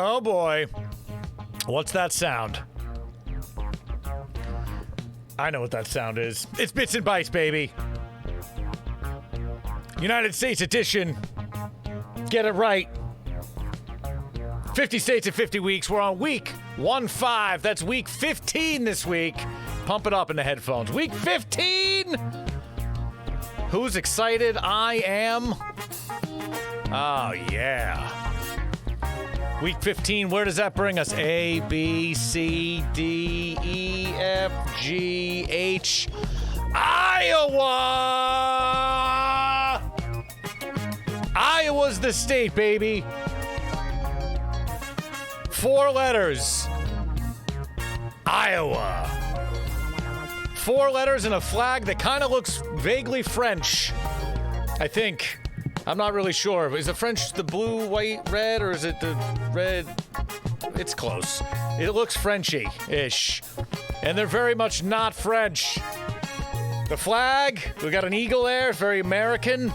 Oh boy. What's that sound? I know what that sound is. It's Bits and Bytes, baby. United States edition. Get it right. 50 states in 50 weeks. We're on week 15. That's week 15 this week. Pump it up in the headphones. Week 15. Who's excited? I am. Oh, yeah. Week 15, where does that bring us? A, B, C, D, E, F, G, H. Iowa! Iowa's the state, baby. 4 letters. Iowa. 4 letters and a flag that kind of looks vaguely French, I think. I'm not really sure. Is it French the blue, white, red, or is it the red? It's close. It looks Frenchy-ish. And they're very much not French. The flag, we got an eagle there, very American.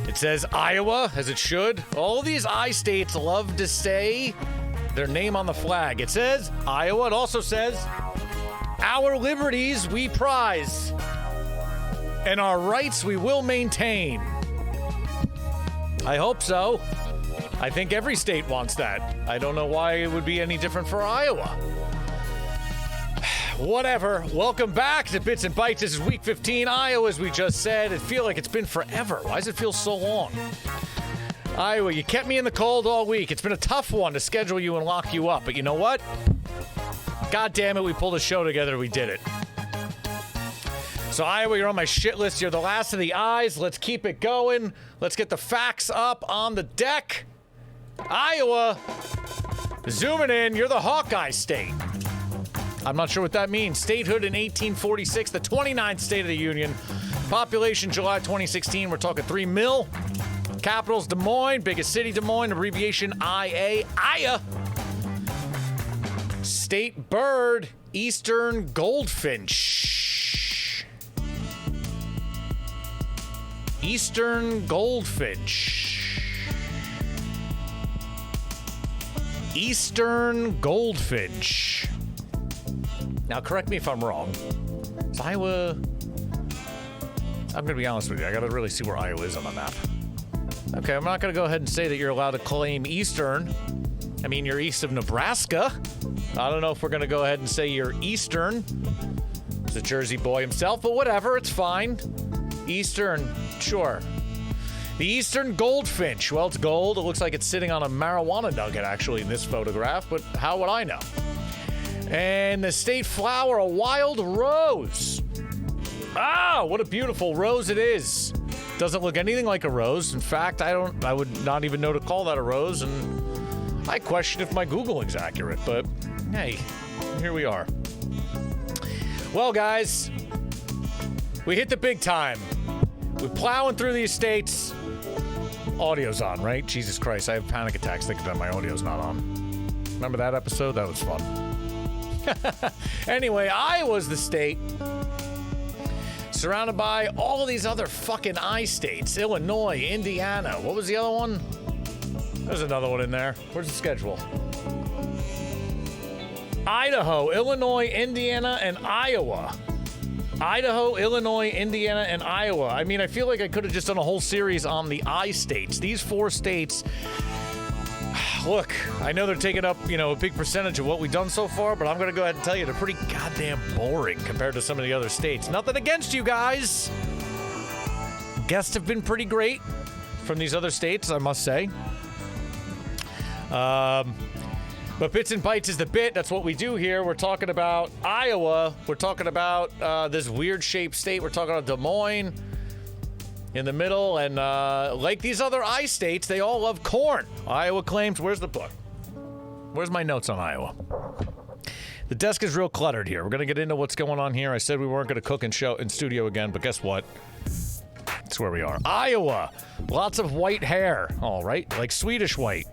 It says Iowa, as it should. All these I states love to say their name on the flag. It says Iowa. It also says, our liberties we prize. And our rights we will maintain. I hope so. I think every state wants that. I don't know why it would be any different for Iowa. Whatever. Welcome back to Bits and Bytes. This is week 15. Iowa, as we just said. It feels like it's been forever. Why does it feel so long? Iowa, you kept me in the cold all week. It's been a tough one to schedule you and lock you up. But you know what? God damn it, we pulled a show together. We did it. So, Iowa, you're on my shit list. You're the last of the I's. Let's keep it going. Let's get the facts up on the deck. Iowa, zooming in, you're the Hawkeye state. I'm not sure what that means. Statehood in 1846, the 29th state of the Union. Population July 2016, we're talking 3 mil. Capital's Des Moines, biggest city Des Moines, abbreviation IA. Aya. State bird, eastern goldfinch. Eastern goldfinch. Eastern goldfinch. Now, correct me if I'm wrong. Is Iowa... I'm going to be honest with you. I got to really see where Iowa is on the map. Okay, I'm not going to go ahead and say that you're allowed to claim Eastern. I mean, you're east of Nebraska. I don't know if we're going to go ahead and say you're Eastern. It's a Jersey boy himself, but whatever. It's fine. Eastern, sure. The Eastern goldfinch. Well, it's gold. It looks like it's sitting on a marijuana nugget, actually, in this photograph, but how would I know? And the state flower, a wild rose. Ah, what a beautiful rose it is. Doesn't look anything like a rose. In fact, I would not even know to call that a rose, and I question if my Googling's accurate, but hey, here we are. Well, guys, we hit the big time. We're plowing through these states. Audio's on, right? Jesus Christ, I have panic attacks thinking that my audio's not on. Remember that episode? That was fun. Anyway, Iowa's the state surrounded by all of these other fucking I states. Illinois, Indiana. What was the other one? There's another one in there. Where's the schedule? Idaho, Illinois, Indiana, and Iowa. Idaho, Illinois, Indiana, and Iowa. I mean, I feel like I could have just done a whole series on the I states. These 4 states, look, I know they're taking up, a big percentage of what we've done so far, but I'm going to go ahead and tell you they're pretty goddamn boring compared to some of the other states. Nothing against you guys. Guests have been pretty great from these other states, I must say. But Bits and Bytes is the bit. That's what we do here. We're talking about Iowa. We're talking about this weird-shaped state. We're talking about Des Moines in the middle. And like these other I states, they all love corn. Iowa claims... Where's the book? Where's my notes on Iowa? The desk is real cluttered here. We're going to get into what's going on here. I said we weren't going to cook in studio again, but guess what? That's where we are. Iowa. Lots of white hair. All right. Like Swedish white.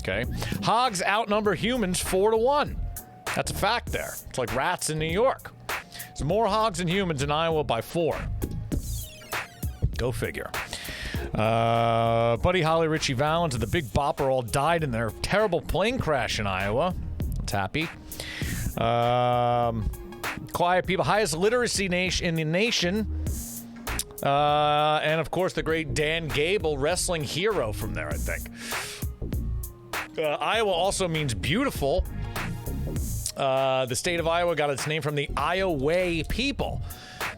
Okay. Hogs outnumber humans 4-1. That's a fact there. It's like rats in New York. There's more hogs than humans in Iowa by 4. Go figure. Buddy Holly, Richie Valens, and the Big Bopper all died in their terrible plane crash in Iowa. It's happy. Quiet people, highest literacy in the nation. And of course, the great Dan Gable, wrestling hero from there, I think. Iowa also means beautiful. The state of Iowa got its name from the Iowa people.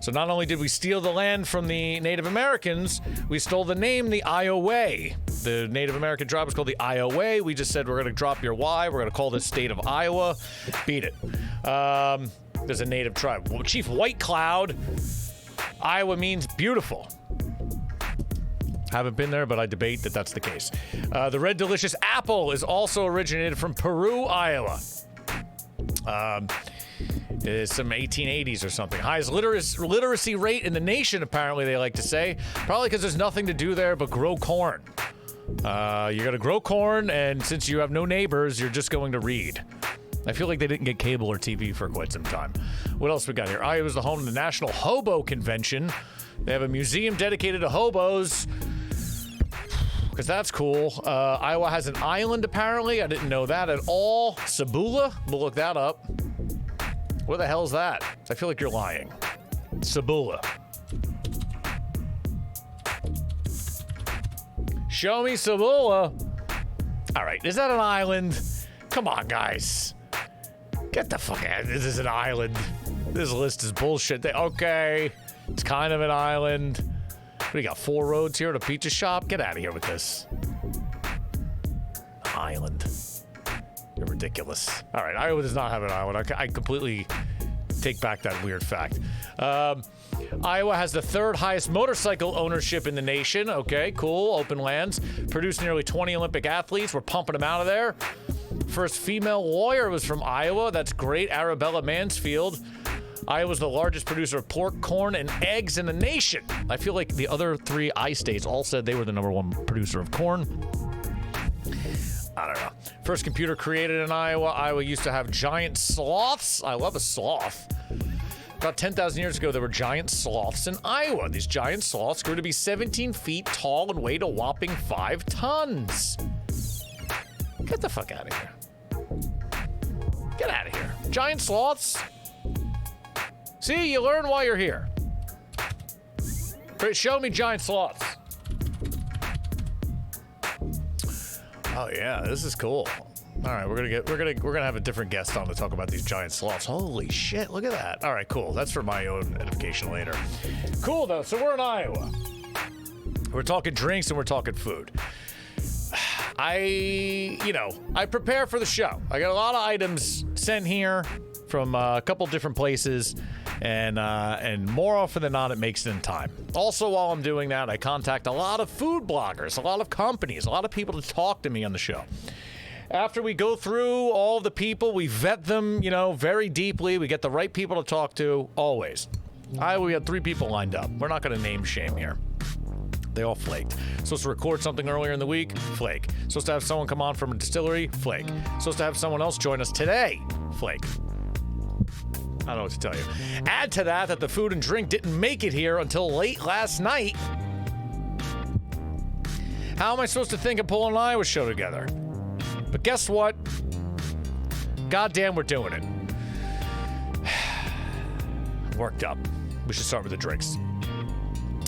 So not only did we steal the land from the Native Americans, we stole the name, the Iowa. The Native American tribe was called the Iowa. We just said we're going to drop your Y. We're going to call this state of Iowa. Beat it. There's a native tribe. Well, Chief White Cloud. Iowa means beautiful. Haven't been there, but I debate that that's the case. The Red Delicious Apple is also originated from Peru, Iowa. It's some 1880s or something. Highest literacy rate in the nation, apparently, they like to say. Probably because there's nothing to do there but grow corn. You got to grow corn, and since you have no neighbors, you're just going to read. I feel like they didn't get cable or TV for quite some time. What else we got here? Iowa's the home of the National Hobo Convention. They have a museum dedicated to hobos, because that's cool. Iowa has an island, apparently. I didn't know that at all. Sabula? We'll look that up. Where the hell's that? I feel like you're lying. Sabula. Show me Sabula. All right, is that an island? Come on, guys. Get the fuck out. This is an island. This list is bullshit. Okay, it's kind of an island. What do you got, 4 roads here to a pizza shop? Get out of here with this. Island. You're ridiculous. All right, Iowa does not have an island. I completely take back that weird fact. Iowa has the 3rd highest motorcycle ownership in the nation. Okay, cool. Open lands. Produced nearly 20 Olympic athletes. We're pumping them out of there. First female lawyer was from Iowa. That's great. Arabella Mansfield. Iowa's the largest producer of pork, corn, and eggs in the nation. I feel like the other 3 I states all said they were the #1 producer of corn. I don't know. First computer created in Iowa. Iowa used to have giant sloths. I love a sloth. About 10,000 years ago, there were giant sloths in Iowa. These giant sloths grew to be 17 feet tall and weighed a whopping 5 tons. Get the fuck out of here. Get out of here. Giant sloths. See, you learn while you're here. Show me giant sloths. Oh yeah, this is cool. All right, we're gonna have a different guest on to talk about these giant sloths. Holy shit, look at that. All right, cool. That's for my own edification later. Cool though. So we're in Iowa. We're talking drinks and we're talking food. I prepare for the show. I got a lot of items sent here from a couple different places, and more often than not, it makes it in time. Also, while I'm doing that, I contact a lot of food bloggers, a lot of companies, a lot of people to talk to me on the show. After we go through all the people, we vet them, very deeply. We get the right people to talk to, always. We had 3 people lined up. We're not going to name shame here. They all flaked. Supposed to record something earlier in the week? Flake. Supposed to have someone come on from a distillery? Flake. Supposed to have someone else join us today? Flake. I don't know what to tell you. Add to that the food and drink didn't make it here until late last night. How am I supposed to think of pulling an Iowa show together? But guess what? Goddamn, we're doing it. Worked up. We should start with the drinks.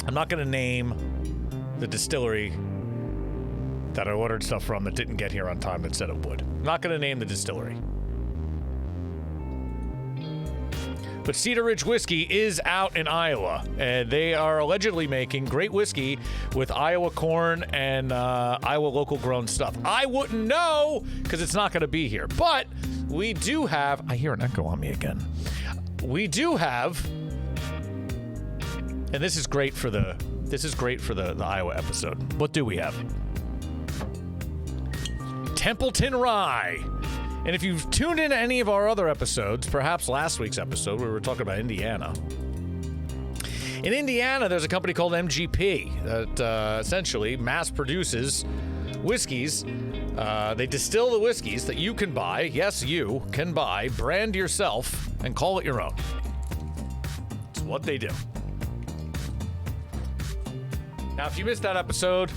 I'm not going to name the distillery that I ordered stuff from that didn't get here on time that said it would. I'm not going to name the distillery. But Cedar Ridge Whiskey is out in Iowa, and they are allegedly making great whiskey with Iowa corn and Iowa local grown stuff. I wouldn't know because it's not going to be here. But we do have, I hear an echo on me again. We do have, and this is great for the Iowa episode. What do we have? Templeton Rye. And if you've tuned into any of our other episodes, perhaps last week's episode where we were talking about Indiana. In Indiana, there's a company called MGP that essentially mass produces whiskeys. They distill the whiskeys that you can buy. Yes, you can buy, brand yourself, and call it your own. It's what they do. Now, if you missed that episode,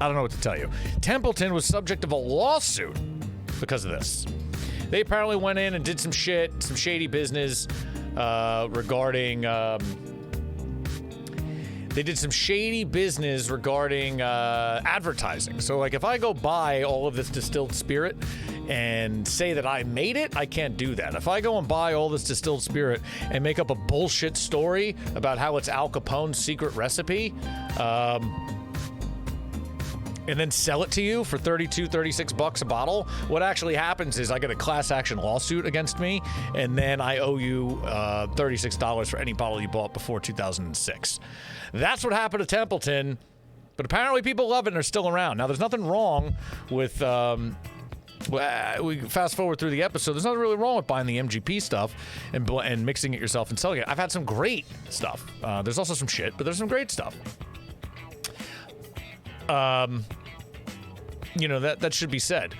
I don't know what to tell you. Templeton was subject of a lawsuit because of this. They apparently went in and did some shit, some shady business regarding... They did some shady business regarding advertising. So, like, if I go buy all of this distilled spirit and say that I made it, I can't do that. If I go and buy all this distilled spirit and make up a bullshit story about how it's Al Capone's secret recipe, and then sell it to you for $36 a bottle, what actually happens is I get a class action lawsuit against me, and then I owe you $36 for any bottle you bought before 2006. That's what happened to Templeton, but apparently people love it and are still around. Now, there's nothing wrong with... we fast forward through the episode. There's nothing really wrong with buying the MGP stuff and mixing it yourself and selling it. I've had some great stuff. There's also some shit, but there's some great stuff. You know, that should be said.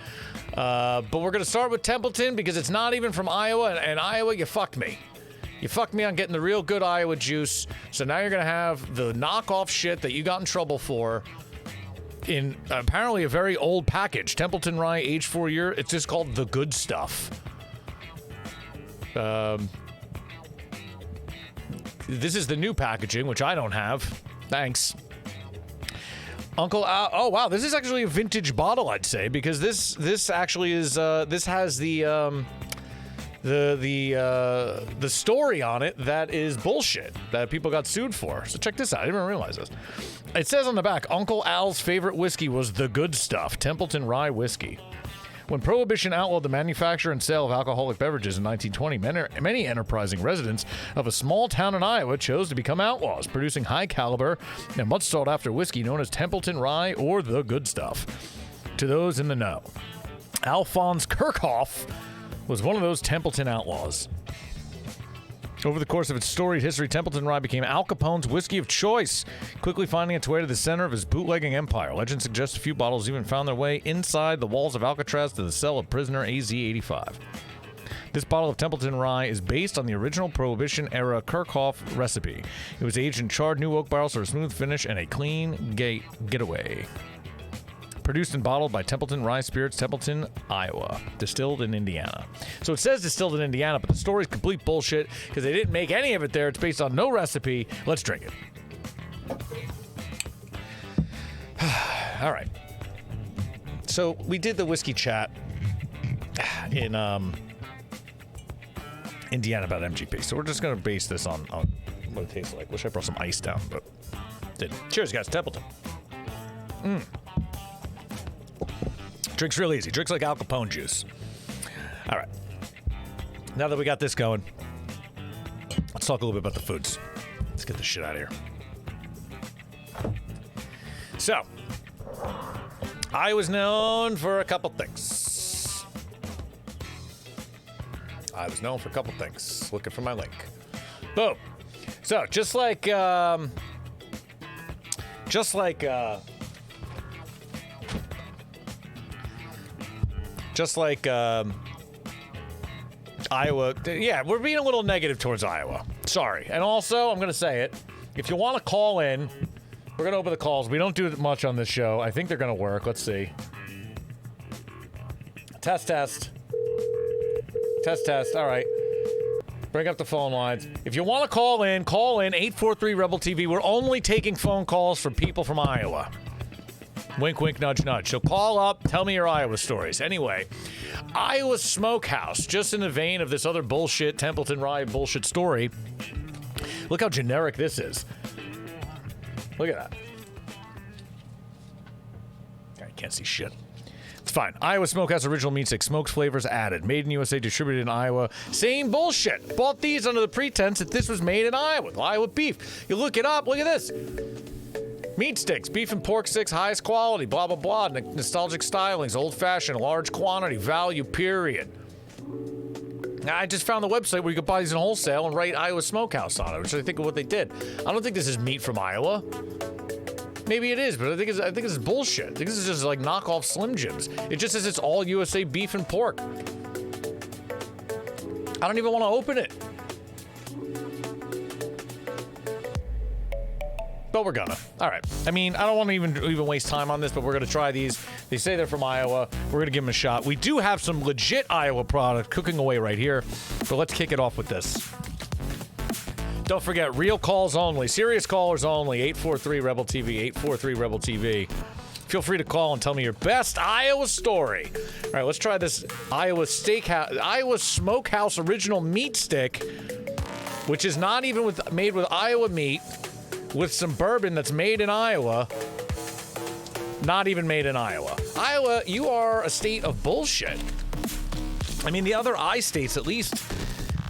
But we're going to start with Templeton because it's not even from Iowa, and Iowa, you fucked me. You fucked me on getting the real good Iowa juice, so now you're going to have the knockoff shit that you got in trouble for in apparently a very old package. Templeton Rye, aged 4 year. It's just called the good stuff. This is the new packaging, which I don't have. Thanks. Uncle Al, oh wow, this is actually a vintage bottle, I'd say, because this actually is this has the story on it that is bullshit that people got sued for. So check this out. I didn't even realize this. It says on the back, Uncle Al's favorite whiskey was the good stuff, Templeton Rye whiskey. When Prohibition outlawed the manufacture and sale of alcoholic beverages in 1920, many enterprising residents of a small town in Iowa chose to become outlaws, producing high-caliber and much sought-after whiskey known as Templeton Rye or the Good Stuff. To those in the know, Alphonse Kirchhoff was one of those Templeton outlaws. Over the course of its storied history, Templeton Rye became Al Capone's whiskey of choice, quickly finding its way to the center of his bootlegging empire. Legend suggests a few bottles even found their way inside the walls of Alcatraz to the cell of prisoner AZ-85. This bottle of Templeton Rye is based on the original Prohibition-era Kirchhoff recipe. It was aged in charred new oak barrels for a smooth finish and a clean getaway. Produced and bottled by Templeton Rye Spirits, Templeton, Iowa. Distilled in Indiana. So it says distilled in Indiana, but the story's complete bullshit because they didn't make any of it there. It's based on no recipe. Let's drink it. All right. So we did the whiskey chat in Indiana about MGP. So we're just going to base this on what it tastes like. Wish I brought some ice down, but didn't. Cheers, guys. Templeton. Drinks real easy. Drinks like Al Capone juice. All right. Now that we got this going, let's talk a little bit about the foods. Let's get this shit out of here. So, I was known for a couple things. Looking for my link. Boom. So, just like Iowa, yeah, we're being a little negative towards Iowa. Sorry. And also, I'm going to say it. If you want to call in, we're going to open the calls. We don't do it much on this show. I think they're going to work. Let's see. Test. All right. Bring up the phone lines. If you want to call in 843-REBEL-TV. We're only taking phone calls from people from Iowa. Wink, wink, nudge, nudge. So call up, tell me your Iowa stories. Anyway, Iowa Smokehouse, just in the vein of this other bullshit, Templeton Rye bullshit story. Look how generic this is. Look at that. I can't see shit. It's fine. Iowa Smokehouse original meat stick, smoked flavors added. Made in USA, distributed in Iowa. Same bullshit. Bought these under the pretense that this was made in Iowa. With Iowa beef. You look it up, look at this. Meat sticks, beef and pork sticks, highest quality, blah, blah, blah. Nostalgic stylings, old-fashioned, large quantity, value, period. I just found the website where you could buy these in wholesale and write Iowa Smokehouse on it, which I think of what they did. I don't think this is meat from Iowa. Maybe it is, but I think this is bullshit. I think this is just like knockoff Slim Jims. It just says it's all USA beef and pork. I don't even want to open it. But we're gonna. All right. I mean, I don't want to even waste time on this, but we're gonna try these. They say they're from Iowa. We're gonna give them a shot. We do have some legit Iowa product cooking away right here, but let's kick it off with this. Don't forget, real calls only, serious callers only. 843-REBEL-TV, 843-REBEL-TV. Feel free to call and tell me your best Iowa story. All right, let's try this Iowa Smokehouse original meat stick, which is not even made with Iowa meat, with some bourbon that's made in Iowa. Not even made in Iowa. Iowa, you are a state of bullshit. I mean, the other I states at least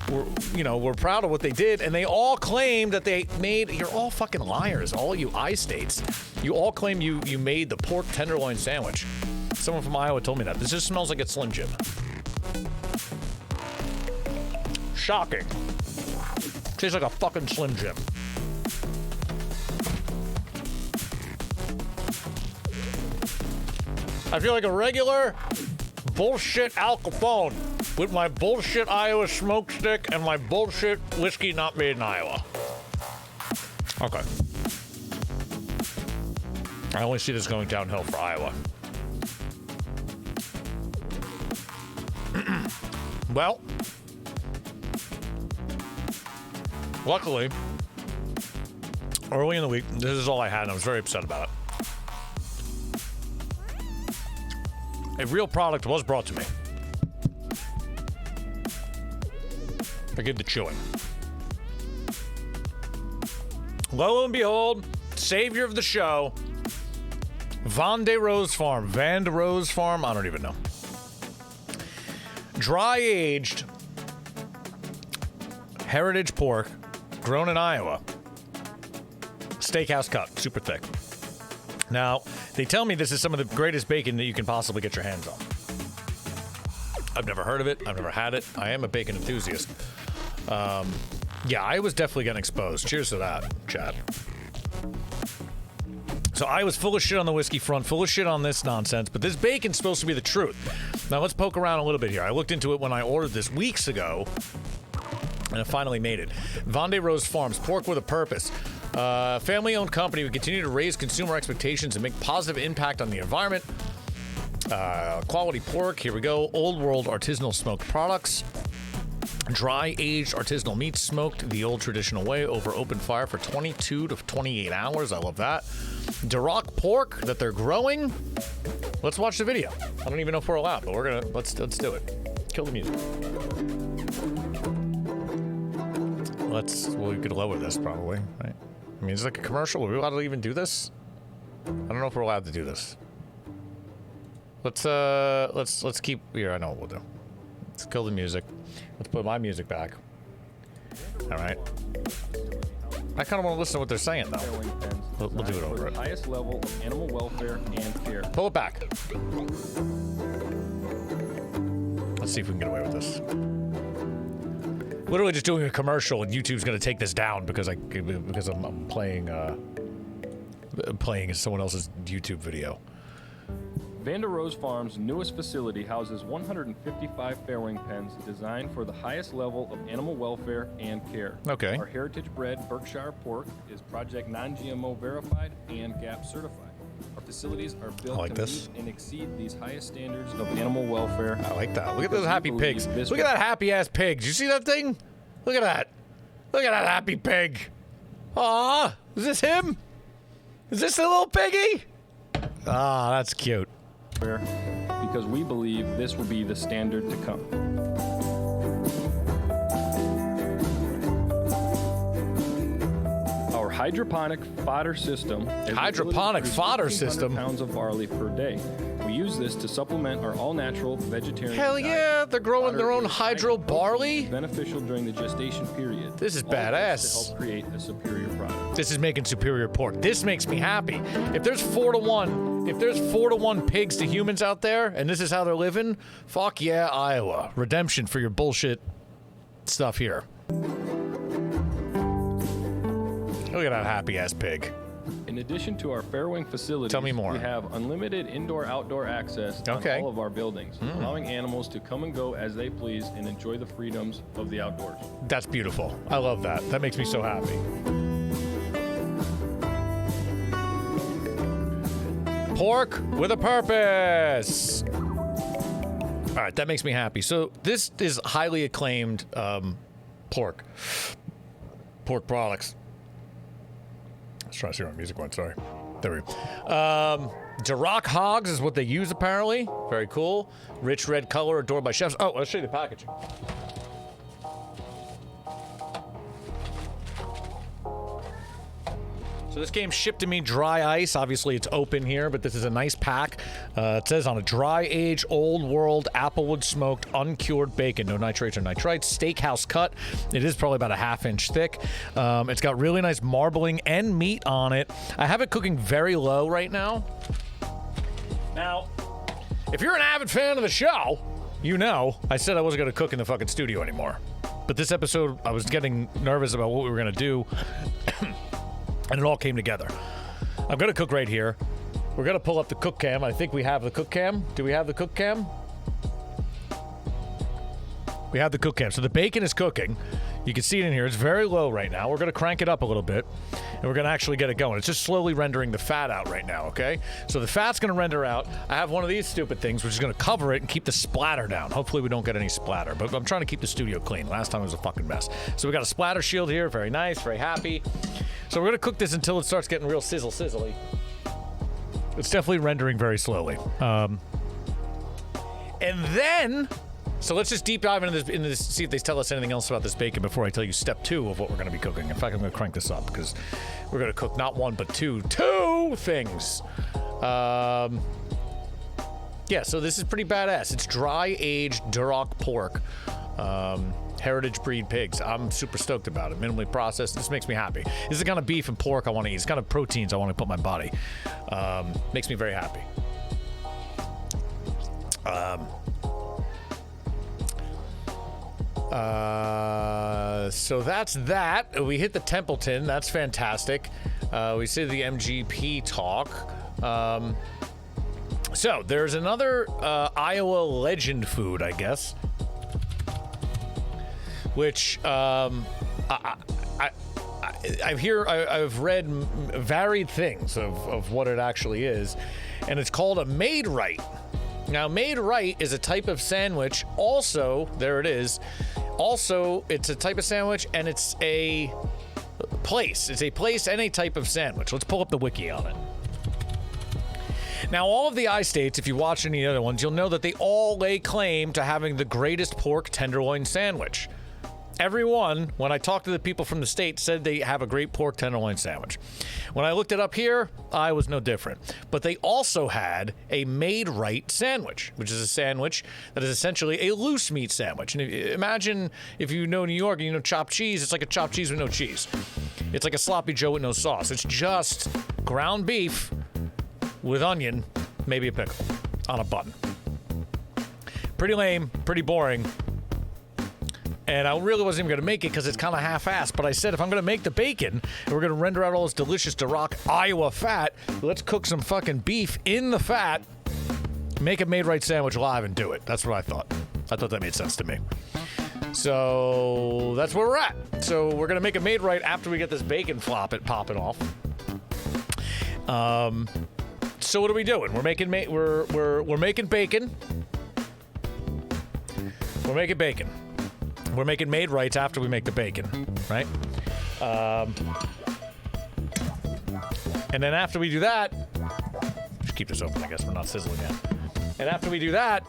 we're proud of what they did, and they all claim that they made. You're all fucking liars, all you I states. You all claim you made the pork tenderloin sandwich. Someone from Iowa told me that. This just smells like a Slim Jim. Shocking. Tastes like a fucking Slim Jim. I feel like a regular bullshit Al Capone with my bullshit Iowa smoke stick and my bullshit whiskey not made in Iowa. Okay. I only see this going downhill for Iowa. Well, luckily, early in the week, this is all I had, and I was very upset about it. A real product was brought to me. Forgive the chewing. Lo and behold, savior of the show, VANDE Rose Farm. VANDE Rose Farm? I don't even know. Dry-aged heritage pork grown in Iowa. Steakhouse cut, super thick. Now, they tell me this is some of the greatest bacon that you can possibly get your hands on. I've never heard of it. I've never had it. I am a bacon enthusiast. Yeah, I was definitely getting exposed. Cheers to that, Chad. So I was full of shit on the whiskey front, full of shit on this nonsense, but this bacon's supposed to be the truth. Now, let's poke around a little bit here. I looked into it when I ordered this weeks ago, and I finally made it. VANDE Rose Farms, pork with a purpose. Family-owned company. We continue to raise consumer expectations and make positive impact on the environment. Quality pork. Here we go. Old world artisanal smoked products. Dry-aged artisanal meat smoked the old traditional way over open fire for 22 to 28 hours. I love that. Duroc pork that they're growing. Let's watch the video. I don't even know if we're allowed, but we're gonna let's do it. Kill the music. We could lower this probably, right? I mean, it's like a commercial. Are we allowed to even do this? I don't know if we're allowed to do this. Let's keep here. I know what we'll do. Let's kill the music. Let's put my music back. All right. I kind of want to listen to what they're saying, though. We'll do it over it. Highest level of animal welfare and care. Pull it back. Let's see if we can get away with this. Literally just doing a commercial, and YouTube's gonna take this down because I'm playing someone else's YouTube video. VANDE Rose Farm's newest facility houses 155 farrowing pens designed for the highest level of animal welfare and care. Okay. Our heritage-bred Berkshire pork is Project Non-GMO verified and GAP certified. Our facilities are built to meet and exceed these highest standards of animal welfare. I like that. Look at those happy pigs. Look at that happy-ass pig. Did you see that thing? Look at that. Look at that happy pig. Aw, is this him? Is this the little piggy? Ah, that's cute. Because we believe this will be the standard to come. Our hydroponic fodder system. Hydroponic fodder system. Pounds of barley per day. We use this to supplement our all-natural vegetarian Hell diet. yeah, they're growing their own hydro barley. Beneficial during the gestation period. This is badass. To help create a superior product. This is making superior pork. This makes me happy. If there's 4-to-1, if there's 4-to-1 pigs to humans out there, and this is how they're living, fuck yeah, Iowa. Redemption for your bullshit stuff here. Look at that happy-ass pig. In addition to our farrowing facilities, Tell me more. We have unlimited indoor-outdoor access on all of our buildings, allowing animals to come and go as they please and enjoy the freedoms of the outdoors. That's beautiful. I love that. That makes me so happy. Pork with a purpose. All right, that makes me happy. So this is highly acclaimed pork products. Let's try to see where my music went. Sorry. There we go. Duroc hogs is what they use, apparently. Very cool. Rich red color, adored by chefs. Oh, let's show you the packaging. So this game shipped to me dry ice. Obviously, it's open here, but this is a nice pack. It says on a dry age, old world, applewood smoked, uncured bacon. No nitrates or nitrites. Steakhouse cut. It is probably about a ½ inch thick. It's got really nice marbling and meat on it. I have it cooking very low right now. Now, if you're an avid fan of the show, you know I said I wasn't going to cook in the fucking studio anymore. But this episode, I was getting nervous about what we were going to do. And it all came together. I'm going to cook right here. We're going to pull up the cook cam. I think we have the cook cam. Do we have the cook cam? We have the cook cam. So the bacon is cooking. You can see it in here. It's very low right now. We're going to crank it up a little bit. And we're going to actually get it going. It's just slowly rendering the fat out right now, okay? So the fat's going to render out. I have one of these stupid things, which is going to cover it and keep the splatter down. Hopefully we don't get any splatter. But I'm trying to keep the studio clean. Last time it was a fucking mess. So we got a splatter shield here. Very nice. Very happy. So we're going to cook this until it starts getting real sizzly. It's definitely rendering very slowly. And then... So let's just deep dive into this, see if they tell us anything else about this bacon before I tell you step 2 of what we're going to be cooking. In fact, I'm going to crank this up because we're going to cook not one but two things. Yeah, so this is pretty badass. It's dry-aged Duroc pork, heritage breed pigs. I'm super stoked about it. Minimally processed. This makes me happy. This is the kind of beef and pork I want to eat. It's the kind of proteins I want to put in my body. Makes me very happy. So that's that. We hit the Templeton. That's fantastic. We see the MGP talk. So there's another Iowa legend food, I guess, which I've read varied things of what it actually is, and it's called a MAID-RITE. Now, MAID-RITE is a type of sandwich. Also, there it is. Also, it's a type of sandwich, and it's a place. It's a place and a type of sandwich. Let's pull up the wiki on it. Now, all of the I-states, if you watch any other ones, you'll know that they all lay claim to having the greatest pork tenderloin sandwich. Everyone, when I talked to the people from the state, said they have a great pork tenderloin sandwich. When I looked it up here, I was no different. But they also had a MAID-RITE sandwich, which is a sandwich that is essentially a loose meat sandwich. And imagine if you know New York and you know chopped cheese, it's like a chopped cheese with no cheese. It's like a sloppy Joe with no sauce. It's just ground beef with onion, maybe a pickle, on a bun. Pretty lame, pretty boring. And I really wasn't even going to make it because it's kind of half-assed. But I said, if I'm going to make the bacon, and we're going to render out all this delicious Duroc Iowa fat, let's cook some fucking beef in the fat, make a MAID-RITE sandwich live, and do it. That's what I thought. I thought that made sense to me. So that's where we're at. So we're going to make a MAID-RITE after we get this bacon popping off. So what are we doing? We're making we're making bacon. We're making bacon. We're making MAID-RITEs after we make the bacon, right? And then after we do that, just keep this open, I guess we're not sizzling yet. And after we do that,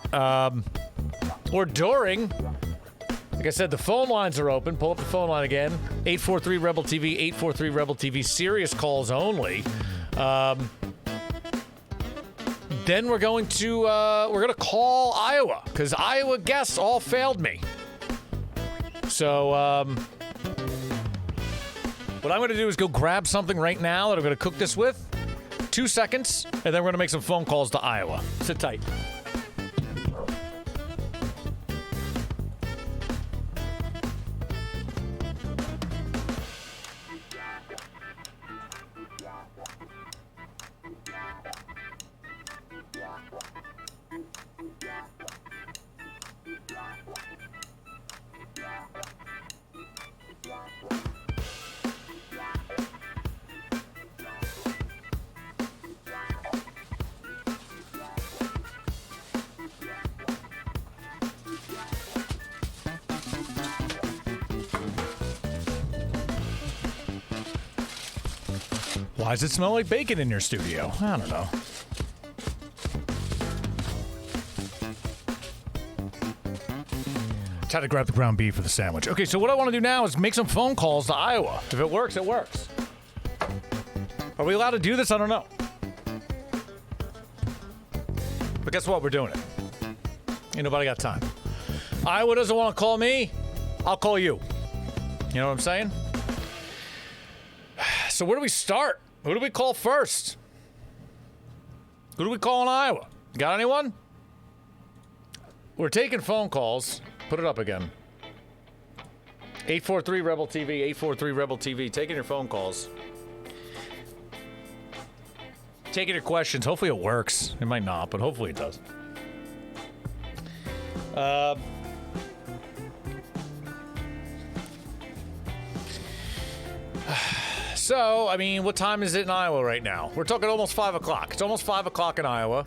or during, like I said, the phone lines are open. Pull up the phone line again. 843-REBEL-TV, 843-REBEL-TV, serious calls only. Then we're going to call Iowa, because Iowa guests all failed me. So, what I'm going to do is go grab something right now that I'm going to cook this with. 2 seconds, and then we're going to make some phone calls to Iowa. Sit tight. Why does it smell like bacon in your studio? I don't know. Had to grab the ground beef for the sandwich. Okay, so what I want to do now is make some phone calls to Iowa. If it works, it works. Are we allowed to do this? I don't know. But guess what? We're doing it. Ain't nobody got time. Iowa doesn't want to call me. I'll call you. You know what I'm saying? So where do we start? Who do we call first? Who do we call in Iowa? Got anyone? We're taking phone calls. Put it up again. 843 Rebel TV, 843 Rebel TV. Taking your phone calls. Taking your questions. Hopefully it works. It might not, but hopefully it does. So, I mean, what time is it in Iowa right now? We're talking almost 5 o'clock. It's almost 5 o'clock in Iowa.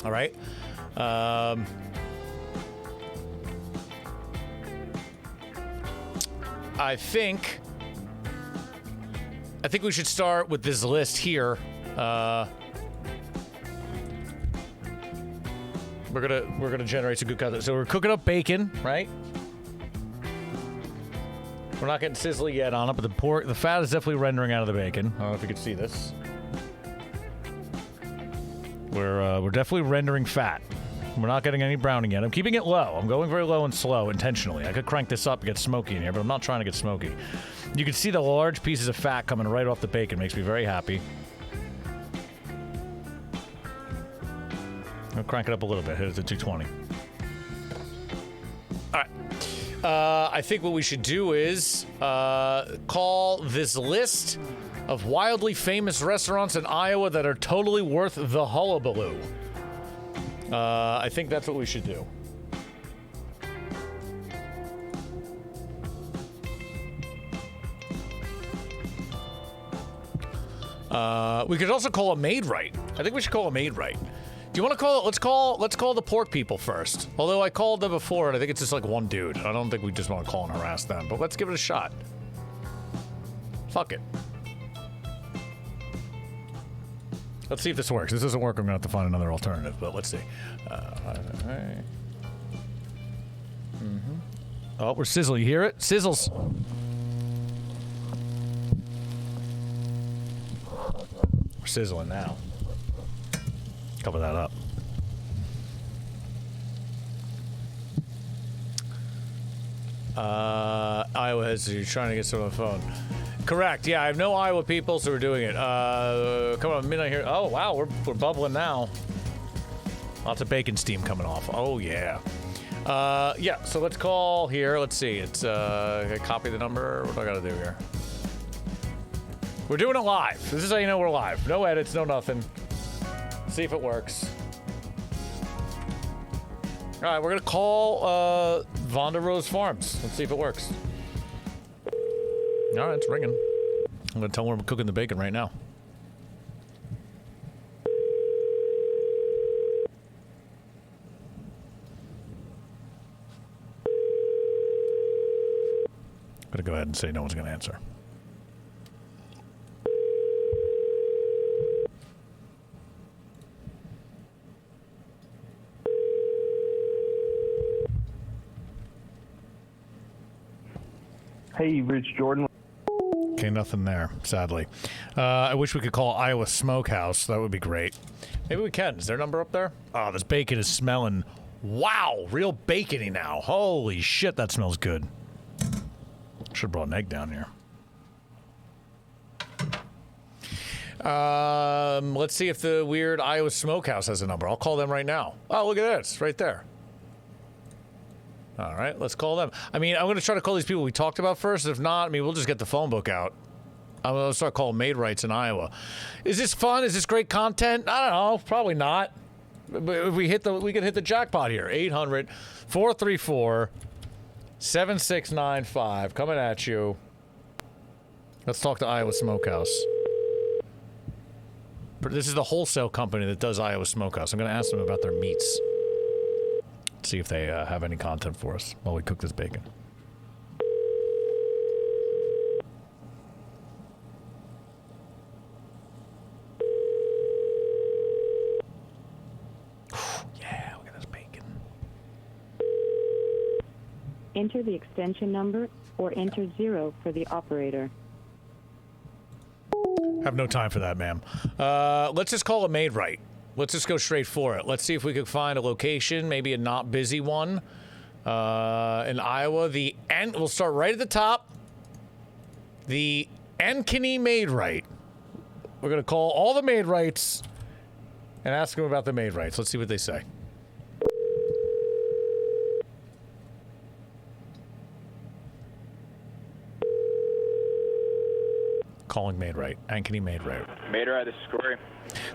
All right. I think we should start with this list here. We're gonna generate some good content. So we're cooking up bacon, right? We're not getting sizzly yet on it, but the fat is definitely rendering out of the bacon. I don't know if you can see this. We're definitely rendering fat. We're not getting any browning yet. I'm keeping it low. I'm going very low and slow intentionally. I could crank this up and get smoky in here, but I'm not trying to get smoky. You can see the large pieces of fat coming right off the bacon. Makes me very happy. I'll crank it up a little bit. Hit it to 220. All right. I think what we should do is call this list of wildly famous restaurants in Iowa that are totally worth the hullabaloo. I think that's what we should do. We could also call a MAID-RITE. I think we should call a MAID-RITE. Do you want to call it? Let's call the pork people first. Although I called them before, and I think it's just like one dude. I don't think we just want to call and harass them. But let's give it a shot. Fuck it. Let's see if this works. If this doesn't work, I'm gonna have to find another alternative. But let's see. Oh, we're sizzling. You hear it? Sizzles. We're sizzling now. Cover that up. Iowa has. You're trying to get someone on the phone. Correct. Yeah, I have no Iowa people, so we're doing it. Come on, midnight here. Oh wow, we're bubbling now. Lots of bacon steam coming off. Oh yeah. Yeah. So let's call here. Let's see. It's copy the number. What do I gotta do here? We're doing it live. This is how you know we're live. No edits, no nothing. See if it works. All right, we're gonna call VANDE Rose Farms. Let's see if it works. All right, it's ringing. I'm gonna tell them we're cooking the bacon right now. I'm gonna go ahead and say no one's gonna answer. Hey, Rich Jordan. Okay, nothing there, sadly. I wish we could call Iowa Smokehouse. That would be great. Maybe we can. Is their number up there? Oh, this bacon is smelling. Wow, real bacony now. Holy shit, that smells good. Should have brought an egg down here. Let's see if the weird Iowa Smokehouse has a number. I'll call them right now. Oh, look at this, right there. All right, let's call them. I mean, I'm going to try to call these people we talked about first. If not, I mean, we'll just get the phone book out. I'm going to start calling MAID-RITEs in Iowa. Is this fun? Is this great content? I don't know. Probably not. But if we can hit the jackpot here. 800-434-7695. Coming at you. Let's talk to Iowa Smokehouse. This is the wholesale company that does Iowa Smokehouse. I'm going to ask them about their meats. See if they have any content for us while we cook this bacon. enter the extension number or enter 0 for the operator. Have no time for that, ma'am. Let's just call it MAID-RITE. Let's just go straight for it. Let's see if we could find a location, maybe a not busy one. In Iowa, we'll start right at the top. The Ankeny MAID-RITE. We're going to call all the MAID-RITEs and ask them about the MAID-RITEs. Let's see what they say. Calling MAID-RITE. Ankeny MAID-RITE. MAID-RITE, this is Corey.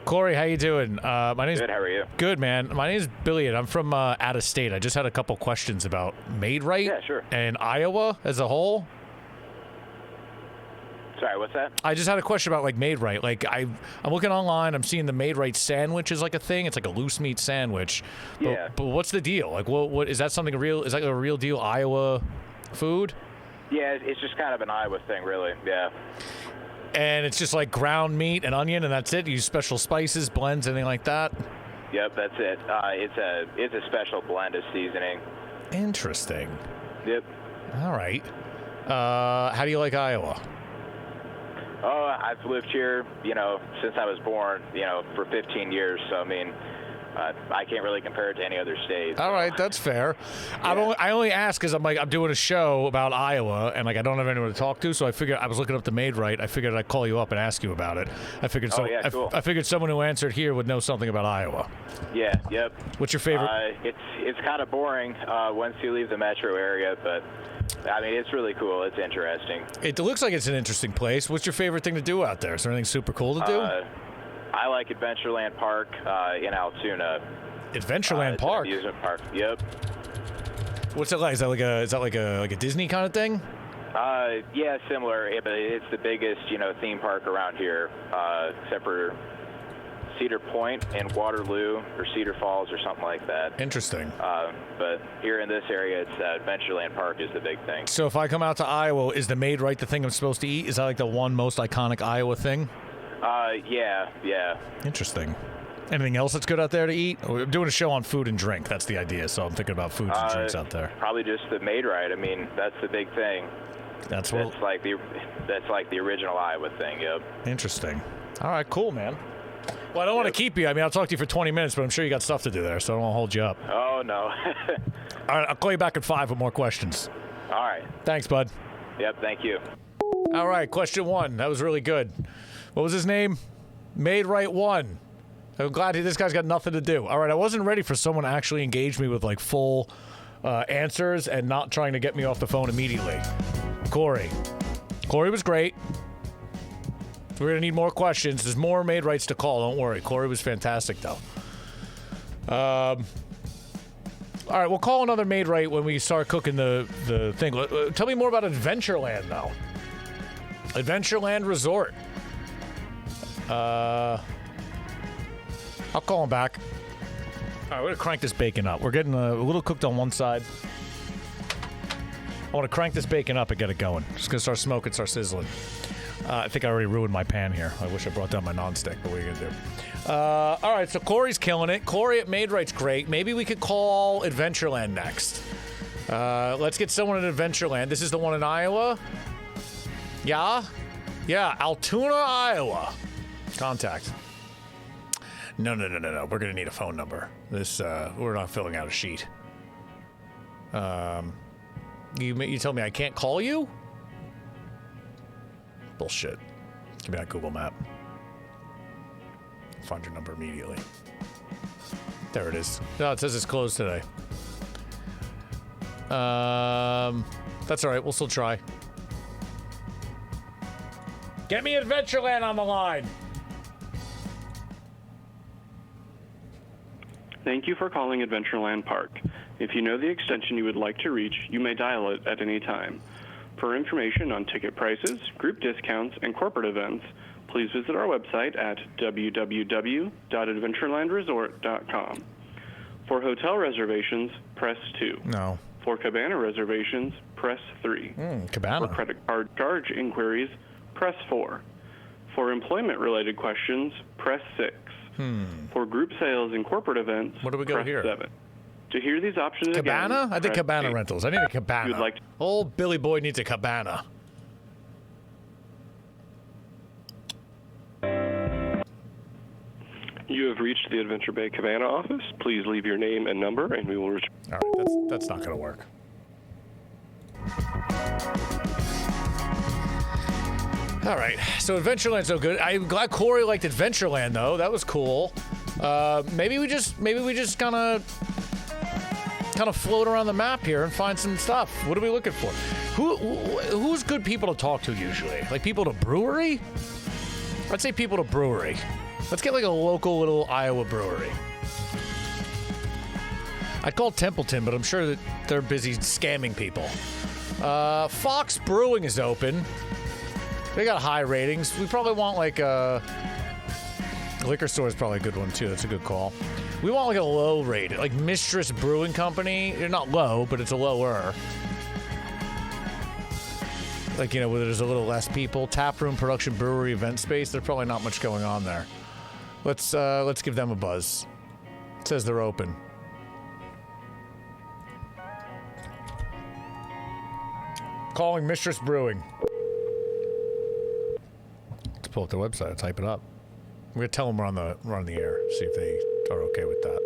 Corey, how you doing? My name's Good, how are you? Good, man. My name's Billy, and I'm from out of state. I just had a couple questions about MAID-RITE. Yeah, sure. And Iowa as a whole. Sorry, what's that? I just had a question about like MAID-RITE. Like I'm looking online. I'm seeing the MAID-RITE sandwich is like a thing. It's like a loose meat sandwich. Yeah. But what's the deal? Like, what is that something real? Is that a real deal Iowa food? Yeah, it's just kind of an Iowa thing, really. Yeah. And it's just like ground meat and onion, and that's it. You use special spices, blends, anything like that. Yep, that's it. It's a special blend of seasoning. Interesting. Yep. All right. How do you like Iowa? Oh, I've lived here, since I was born, for 15 years. So, I mean, I can't really compare it to any other state. All right, that's fair. Yeah. I only ask because I'm doing a show about Iowa, and like I don't have anyone to talk to, so I figured I was looking up the MAID-RITE. I figured I'd call you up and ask you about it. I figured cool. I figured someone who answered here would know something about Iowa. Yeah, yep. What's your favorite? It's kind of boring once you leave the metro area, but I mean, it's really cool. It's interesting. It looks like it's an interesting place. What's your favorite thing to do out there? Is there anything super cool to do? I like Adventureland Park in Altoona. Adventureland Park. It's an amusement park. Yep. What's it like? Is that like a Disney kind of thing? Yeah, similar. Yeah, but it's the biggest, theme park around here, except for Cedar Point and Waterloo or Cedar Falls or something like that. Interesting. But here in this area, it's Adventureland Park is the big thing. So if I come out to Iowa, is the MAID-RITE the thing I'm supposed to eat? Is that like the one most iconic Iowa thing? Yeah. Interesting. Anything else that's good out there to eat? We're doing a show on food and drink. That's the idea. So I'm thinking about foods and drinks out there. Probably just the MAID-RITE. I mean, that's the big thing. That's like the original Iowa thing. Yep. Interesting. All right, cool, man. Well, I don't want to keep you. I mean, I'll talk to you for 20 minutes, but I'm sure you got stuff to do there, so I don't want to hold you up. Oh, no. All right, I'll call you back at 5 with more questions. All right. Thanks, bud. Yep, thank you. All right, question 1. That was really good. What was his name? MAID-RITE 1. I'm glad this guy's got nothing to do. All right, I wasn't ready for someone to actually engage me with, like, full answers and not trying to get me off the phone immediately. Corey was great. We're going to need more questions. There's more MAID-RITEs to call. Don't worry. Corey was fantastic, though. All right, we'll call another MAID-RITE when we start cooking the thing. Tell me more about Adventureland, though. Adventureland Resort. I'll call him back. All right, we're going to crank this bacon up. We're getting a little cooked on one side. I want to crank this bacon up and get it going. Just going to start smoking, start sizzling. I think I already ruined my pan here. I wish I brought down my nonstick, but what are you going to do? All right, so Corey's killing it. Corey at MAID-RITE's great. Maybe we could call Adventureland next. Let's get someone at Adventureland. This is the one in Iowa? Yeah? Yeah, Altoona, Iowa. Contact. No. We're going to need a phone number. We're not filling out a sheet. You tell me I can't call you? Bullshit. Give me that Google map. Find your number immediately. There it is. No, it says it's closed today. That's all right. We'll still try. Get me Adventureland on the line. Thank you for calling Adventureland Park. If you know the extension you would like to reach, you may dial it at any time. For information on ticket prices, group discounts, and corporate events, please visit our website at www.adventurelandresort.com. For hotel reservations, press 2. No. For cabana reservations, press 3. Cabana. For credit card charge inquiries, press 4. For employment-related questions, press 6. For group sales and corporate events, Where do we go press here? 7. To hear these options Cabana? again, I think press Cabana 8. Rentals. I need a Cabana. You'd like to- Old Billy Boy needs a Cabana. You have reached the Adventure Bay Cabana office. Please leave your name and number, and we will return. All right, that's not going to work. All right, so Adventureland's so good. I'm glad Corey liked Adventureland, though. That was cool. Maybe we just kind of float around the map here and find some stuff. What are we looking for? Who's good people to talk to usually? Like people to brewery? I'd say people to brewery. Let's get like a local little Iowa brewery. I'd call Templeton, but I'm sure that they're busy scamming people. Fox Brewing is open. They got high ratings. We probably want like a liquor store is probably a good one too. That's a good call. We want like a low rated, like Mistress Brewing Company. They're not low, but it's a lower. Like, you know, where there's a little less people. Taproom, production, brewery, event space. There's probably not much going on there. Let's give them a buzz. It says they're open. Calling Mistress Brewing. Let's pull up their website and type it up. We're gonna tell them we're on the air. See if they are okay with that.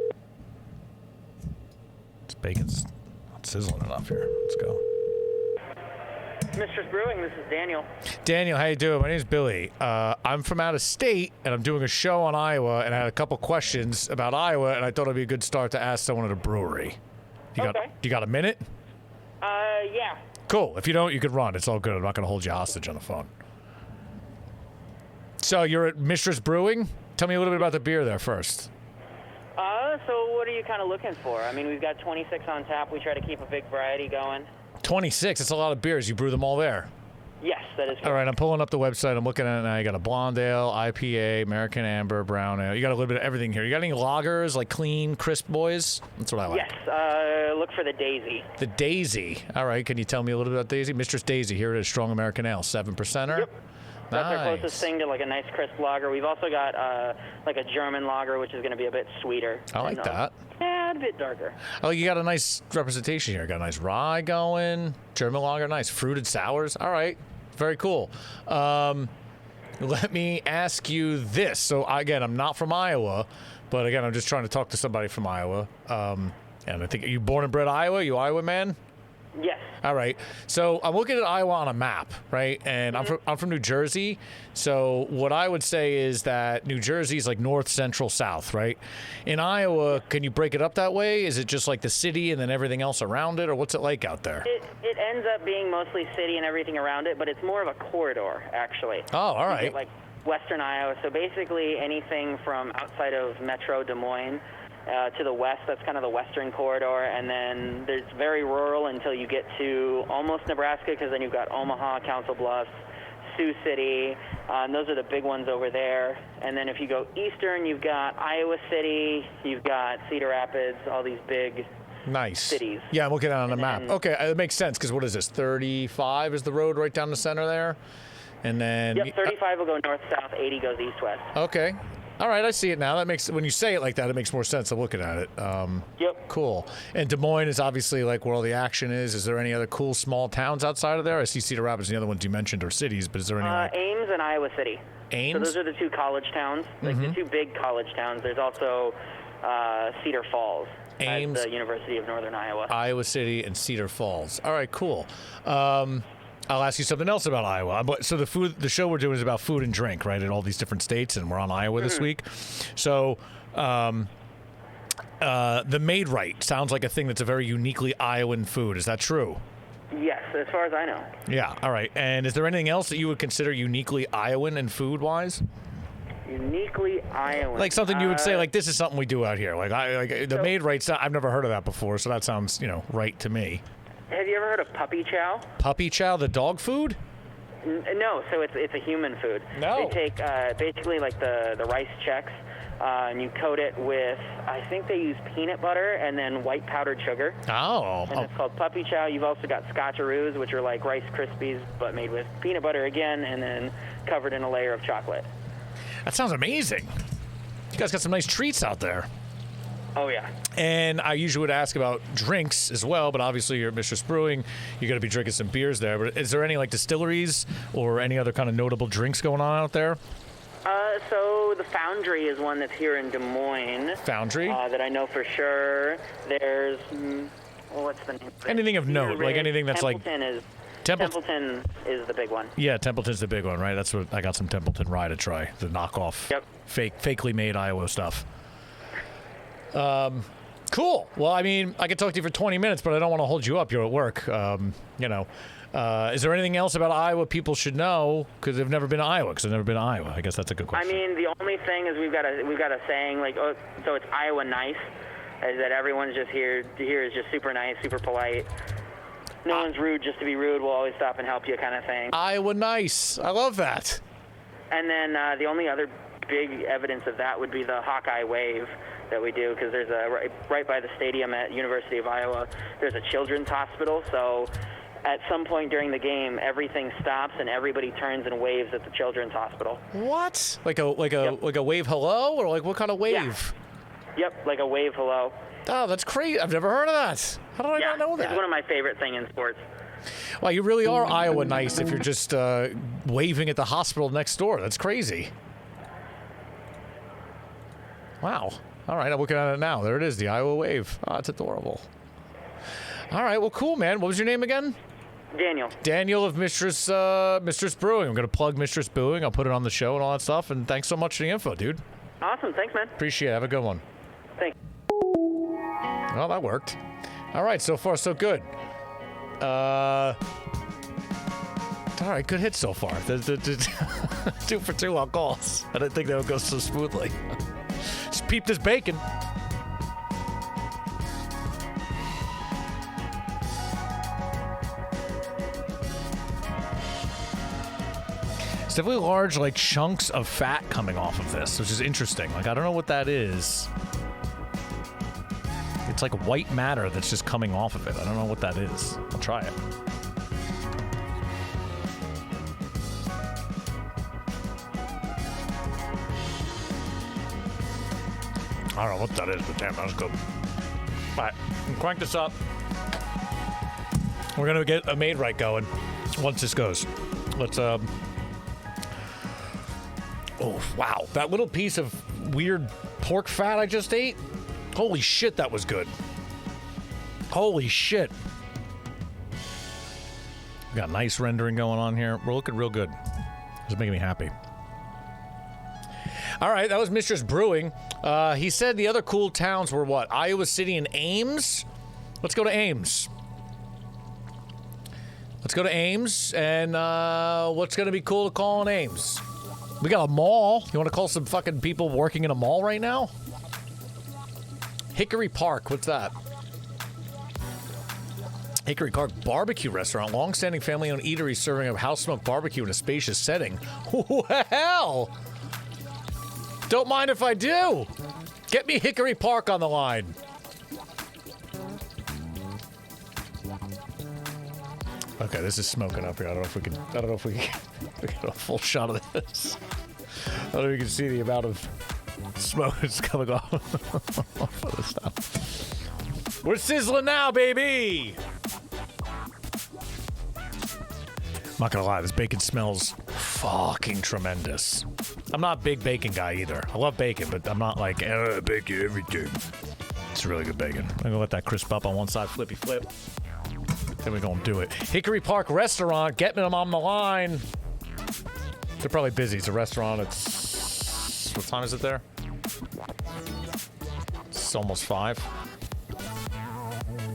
This bacon's not sizzling enough here. Let's go. Mistress Brewing, this is Daniel. Daniel, how you doing? My name's Billy. I'm from out of state, and I'm doing a show on Iowa, and I had a couple questions about Iowa, and I thought it'd be a good start to ask someone at a brewery. You got a minute? Yeah. Cool. If you don't, you can run. It's all good. I'm not going to hold you hostage on the phone. So you're at Mistress Brewing? Tell me a little bit about the beer there first. So what are you kind of looking for? I mean, we've got 26 on tap. We try to keep a big variety going. 26? That's a lot of beers. You brew them all there? Yes, that is correct. All right, I'm pulling up the website. I'm looking at it now. You got a blonde ale, IPA, American Amber, brown ale. You got a little bit of everything here. You got any lagers, like clean, crisp boys? That's what I like. Yes, look for the Daisy. The Daisy. All right, can you tell me a little bit about Daisy? Mistress Daisy, here it is, strong American ale, 7%er. Yep. That's our closest thing to like a nice crisp lager. We've also got like a German lager, which is going to be a bit sweeter. I like that. Yeah, a bit darker. Oh, you got a nice representation here. Got a nice rye going, German lager, nice fruited sours. All right, very cool. Let me ask you this. So again, I'm not from Iowa, but again, I'm just trying to talk to somebody from Iowa. And I think, are you born and bred Iowa? You Iowa man? Yes. All right. So I'm looking at Iowa on a map, right? And I'm from New Jersey. So what I would say is that New Jersey is like north, central, south, right? In Iowa, can you break it up that way? Is it just like the city and then everything else around it, or what's it like out there? It ends up being mostly city and everything around it, but it's more of a corridor, actually. Oh, all right. You get, like western Iowa. So basically anything from outside of Metro Des Moines to the west, that's kind of the western corridor, and then there's very rural until you get to almost Nebraska, because then you've got Omaha, Council Bluffs, Sioux City, and those are the big ones over there. And then if you go eastern, you've got Iowa City, you've got Cedar Rapids, all these big cities. Yeah, I'm looking at it on the map. Okay, it makes sense, because what is this, 35 is the road right down the center there? And then... Yep, 35 will go north-south, 80 goes east-west. Okay. All right, I see it now. That makes, when you say it like that, it makes more sense. I'm looking at it. Yep. Cool. And Des Moines is obviously like where all the action is. Is there any other cool small towns outside of there? I see Cedar Rapids and the other ones you mentioned are cities, but is there any? Ames and Iowa City. Ames? So those are the two college towns, like the two big college towns. There's also Cedar Falls. Ames, at the University of Northern Iowa. Iowa City and Cedar Falls. All right, cool. I'll ask you something else about Iowa. So the show we're doing is about food and drink, right, in all these different states, and we're on Iowa this week. So the MAID-RITE sounds like a thing that's a very uniquely Iowan food. Is that true? Yes, as far as I know. Yeah, all right. And is there anything else that you would consider uniquely Iowan and food-wise? Uniquely Iowan. Like something you would say, like, this is something we do out here. Like the MAID-RITE, I've never heard of that before, so that sounds, right to me. Have you ever heard of puppy chow? Puppy chow, the dog food? No, so it's a human food. No. They take basically like the rice checks, and you coat it with, I think they use peanut butter and then white powdered sugar. Oh. And it's called puppy chow. You've also got scotcheroos, which are like Rice Krispies, but made with peanut butter again, and then covered in a layer of chocolate. That sounds amazing. You guys got some nice treats out there. Oh, yeah. And I usually would ask about drinks as well, but obviously you're at Mistress Brewing. You're going to be drinking some beers there. But is there any, like, distilleries or any other kind of notable drinks going on out there? So the Foundry is one that's here in Des Moines. Foundry? That I know for sure. There's, what's the name of it? Anything of note, like anything that's Templeton is the big one. Yeah, Templeton's the big one, right? That's what I got some Templeton Rye to try. The knockoff, fakely made Iowa stuff. Cool. Well, I mean, I could talk to you for 20 minutes, but I don't want to hold you up. You're at work. You know. Is there anything else about Iowa people should know? Because they've never been to Iowa. Because they've never been to Iowa. I guess that's a good question. I mean, the only thing is we've got a saying like, oh, so it's Iowa nice, is that everyone's just here is just super nice, super polite. No one's rude just to be rude. We'll always stop and help you, kind of thing. Iowa nice. I love that. And then the only other big evidence of that would be the Hawkeye Wave that we do, because there's right by the stadium at University of Iowa, there's a children's hospital. So at some point during the game, everything stops and everybody turns and waves at the children's hospital. What? Like a wave hello, or like what kind of wave? Yeah. Yep, like a wave hello. Oh, that's crazy. I've never heard of that. How did I not know that? It's one of my favorite things in sports. Well, you really are Iowa nice if you're just waving at the hospital next door. That's crazy. Wow. All right, I'm looking at it now. There it is, the Iowa wave. Oh, it's adorable. All right, well, cool, man. What was your name again? Daniel. Daniel of Mistress Brewing. I'm going to plug Mistress Brewing. I'll put it on the show and all that stuff. And thanks so much for the info, dude. Awesome. Thanks, man. Appreciate it. Have a good one. Thanks. Well, that worked. All right, so far, so good. All right, good hit so far. 2 for 2 on calls. I didn't think that would go so smoothly. Just peep this bacon. It's definitely large, like, chunks of fat coming off of this, which is interesting. Like, I don't know what that is. It's like white matter that's just coming off of it. I don't know what that is. I'll try it. I don't know what that is, but damn, that was good. All right, crank this up. We're gonna get a MAID-RITE going once this goes. Let's oh wow, that little piece of weird pork fat I just ate. Holy shit, that was good. Holy shit. We got nice rendering going on here. We're looking real good. It's making me happy. All right, that was Mistress Brewing. He said the other cool towns were what? Iowa City and Ames? Let's go to Ames. Let's go to Ames. And what's going to be cool to call in Ames? We got a mall. You want to call some fucking people working in a mall right now? Hickory Park. What's that? Hickory Park Barbecue Restaurant. Long-standing family-owned eatery serving up house-smoked barbecue in a spacious setting. Well, don't mind if I do. Get me Hickory Park on the line. Okay, this is smoking up here. I don't know if we can get a full shot of this. I don't know if you can see the amount of smoke that's coming off of this stuff. We're sizzling now, baby. I'm not gonna lie, this bacon smells fucking tremendous. I'm not a big bacon guy either. I love bacon, but I'm not like, bacon everything. It's really good bacon. I'm gonna let that crisp up on one side, flippy flip. Then we're gonna do it. Hickory Park Restaurant, getting them on the line. They're probably busy. It's a restaurant. It's, what time is it there? It's almost 5.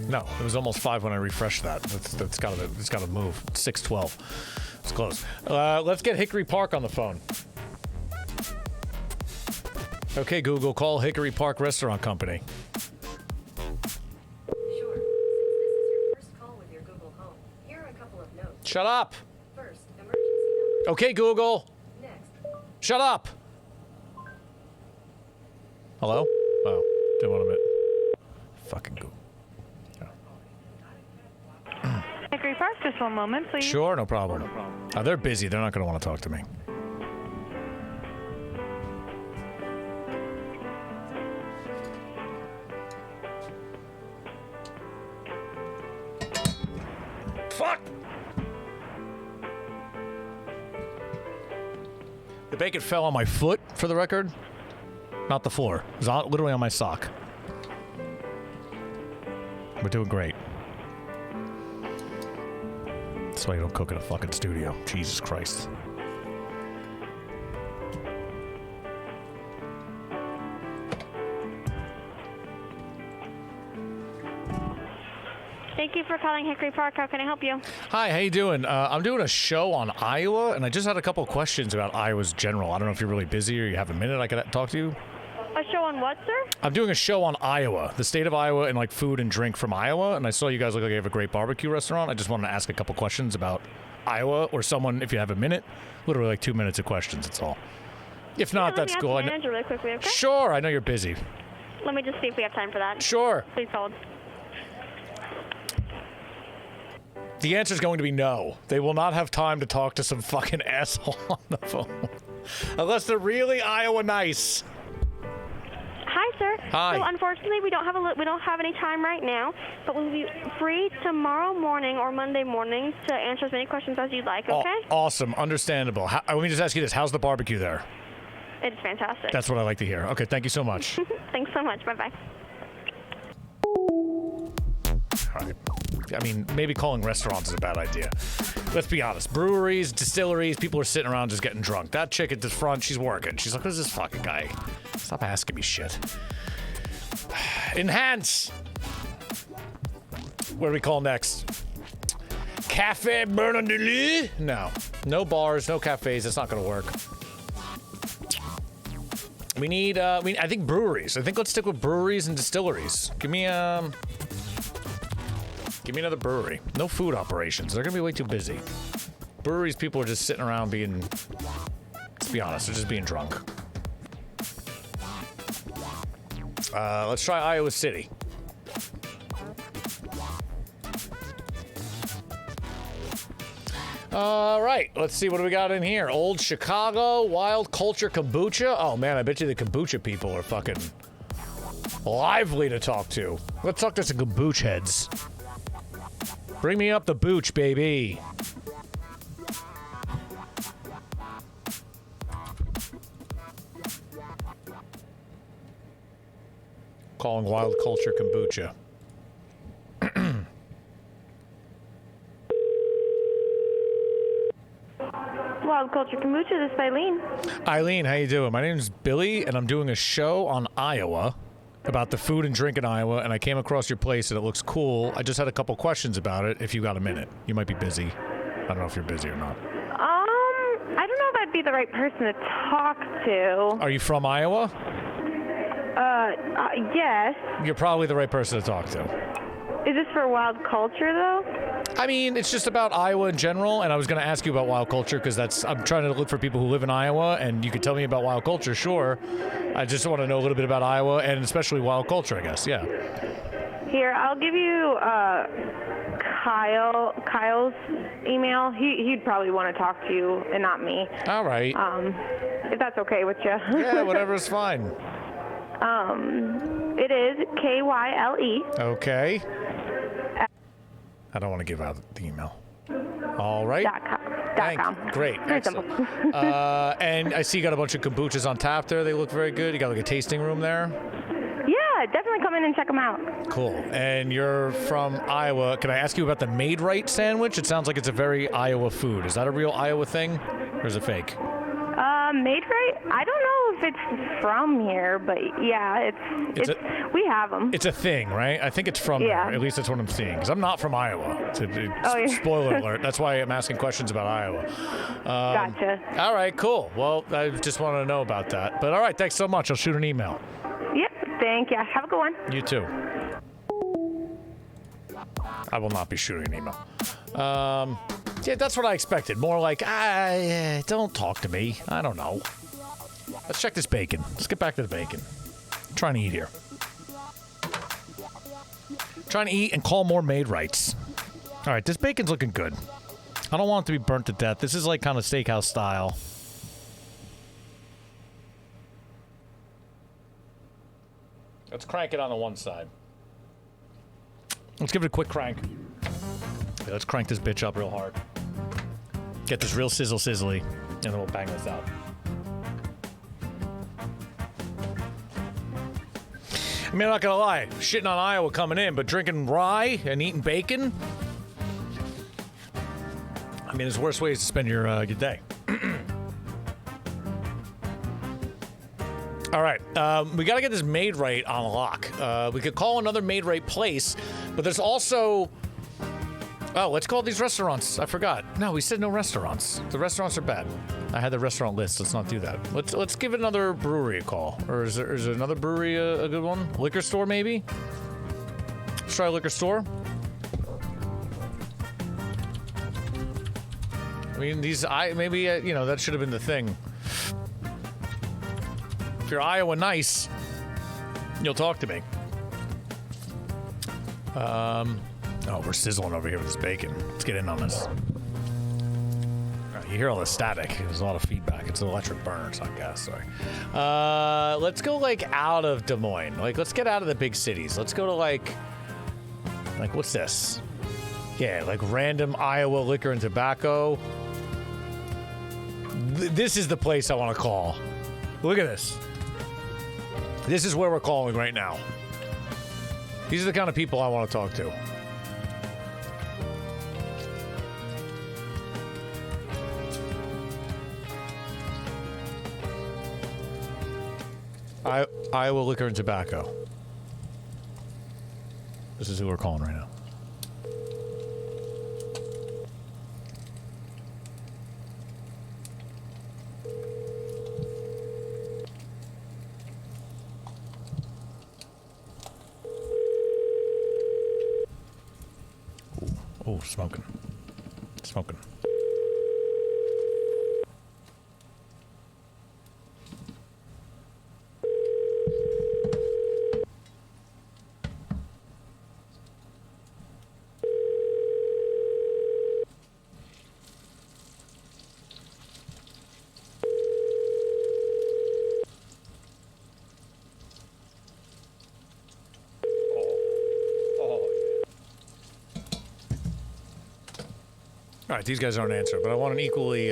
No, it was almost 5 when I refreshed that. It's gotta move. It's 6:12. It's close. Let's get Hickory Park on the phone. Okay, Google, call Hickory Park Restaurant Company. Sure. Since this is your first call with your Google Home, here are a couple of notes. Shut up. First, emergency number. Okay, Google. Next. Shut up. Hello? Oh, didn't want to admit. Fucking Google. Hickory Park, just one moment, please. Sure, no problem. They're busy. They're not going to want to talk to me. Fuck! The bacon fell on my foot, for the record. Not the floor. It was literally on my sock. We're doing great. That's why you don't cook in a fucking studio. Jesus Christ. Thank you for calling Hickory Park. How can I help you? Hi, how you doing? I'm doing a show on Iowa, and I just had a couple questions about Iowa's general. I don't know if you're really busy or you have a minute I could talk to you. A show on what, sir? I'm doing a show on Iowa, the state of Iowa, and like food and drink from Iowa. And I saw you guys look like you have a great barbecue restaurant. I just wanted to ask a couple questions about Iowa, or someone, if you have a minute, literally like 2 minutes of questions. That's all. If not, that's cool. Let me ask the manager really quickly, okay? Sure, I know you're busy. Let me just see if we have time for that. Sure. Please hold. The answer is going to be no. They will not have time to talk to some fucking asshole on the phone, unless they're really Iowa nice. Hi, sir. Hi. So unfortunately, we don't have any time right now, but we'll be free tomorrow morning or Monday morning to answer as many questions as you'd like. Okay? Awesome. Understandable. Let me just ask you this: how's the barbecue there? It's fantastic. That's what I like to hear. Okay, thank you so much. Thanks so much. Bye-bye. All right. I mean, maybe calling restaurants is a bad idea. Let's be honest. Breweries, distilleries, people are sitting around just getting drunk. That chick at the front, she's working. She's like, who's this fucking guy? Stop asking me shit. Enhance. What do we call next? Cafe Bernardini? No. No bars, no cafes. That's not going to work. We need, I think breweries. I think let's stick with breweries and distilleries. Give me another brewery. No food operations. They're going to be way too busy. Breweries, people are just sitting around being, let's be honest, they're just being drunk. Let's try Iowa City. All right, let's see what do we got in here. Old Chicago, Wild Culture Kombucha. Oh man, I bet you the kombucha people are fucking lively to talk to. Let's talk to some kombucha heads. Bring me up the booch, baby. Calling Wild Culture Kombucha. Wild Culture Kombucha, this is Eileen. Eileen, how you doing? My name's Billy, and I'm doing a show on Iowa about the food and drink in Iowa, and I came across your place, and it looks cool. I just had a couple questions about it, if you got a minute. You might be busy. I don't know if you're busy or not. I don't know if I'd be the right person to talk to. Are you from Iowa? Yes. You're probably the right person to talk to. Is this for wild culture, though? I mean, it's just about Iowa in general, and I was going to ask you about wild culture because I'm trying to look for people who live in Iowa, and you could tell me about wild culture, sure. I just want to know a little bit about Iowa, and especially wild culture, I guess, yeah. Here, I'll give you Kyle's email. He'd probably want to talk to you and not me. All right. If that's okay with you. Yeah, whatever's fine. It is Kyle. Okay. I don't want to give out the email. All right. .com. Great. Very Excellent. simple. And I see you got a bunch of kombuchas on tap there. They look very good. You got like a tasting room there. Yeah, definitely come in and check them out. Cool. And you're from Iowa. Can I ask you about the MAID-RITE sandwich? It sounds like it's a very Iowa food. Is that a real Iowa thing, or is it fake? MAID-RITE? I don't know if it's from here, but yeah, we have them. It's a thing, right? I think it's from there. At least that's what I'm seeing. Because I'm not from Iowa. Spoiler alert. That's why I'm asking questions about Iowa. Gotcha. All right, cool. Well, I just wanted to know about that. But all right, thanks so much. I'll shoot an email. Yep, thank you. Have a good one. You too. I will not be shooting an email. Yeah, that's what I expected. More like, don't talk to me. I don't know. Let's check this bacon. Let's get back to the bacon. I'm trying to eat here. Trying to eat and call more MAID-RITEs. All right, this bacon's looking good. I don't want it to be burnt to death. This is like kind of steakhouse style. Let's crank it on the one side. Let's give it a quick crank. Okay, let's crank this bitch up real hard. Get this real sizzly, and then we'll bang this out. I mean, I'm not gonna lie, shitting on Iowa coming in, but drinking rye and eating bacon? I mean, there's worse ways to spend your day. All right, we gotta get this MAID-RITE on lock. We could call another MAID-RITE place, but there's also... Oh, let's call these restaurants. I forgot. No, we said no restaurants. The restaurants are bad. I had the restaurant list. Let's not do that. Let's give another brewery a call. Or is there another brewery a good one? Liquor store, maybe? Let's try a liquor store. I mean, maybe, you know, that should have been the thing. If you're Iowa nice, you'll talk to me. Oh, we're sizzling over here with this bacon. Let's get in on this. All right, you hear all the static. There's a lot of feedback. It's an electric burner. It's not gas, sorry. Let's go, like, out of Des Moines. Like, let's get out of the big cities. Let's go to, like, what's this? Yeah, like random Iowa liquor and tobacco. This is the place I want to call. Look at this. This is where we're calling right now. These are the kind of people I want to talk to. Iowa liquor and tobacco. This is who we're calling right now. Oh, smoking. Smoking. All right, these guys aren't answering, but I want an equally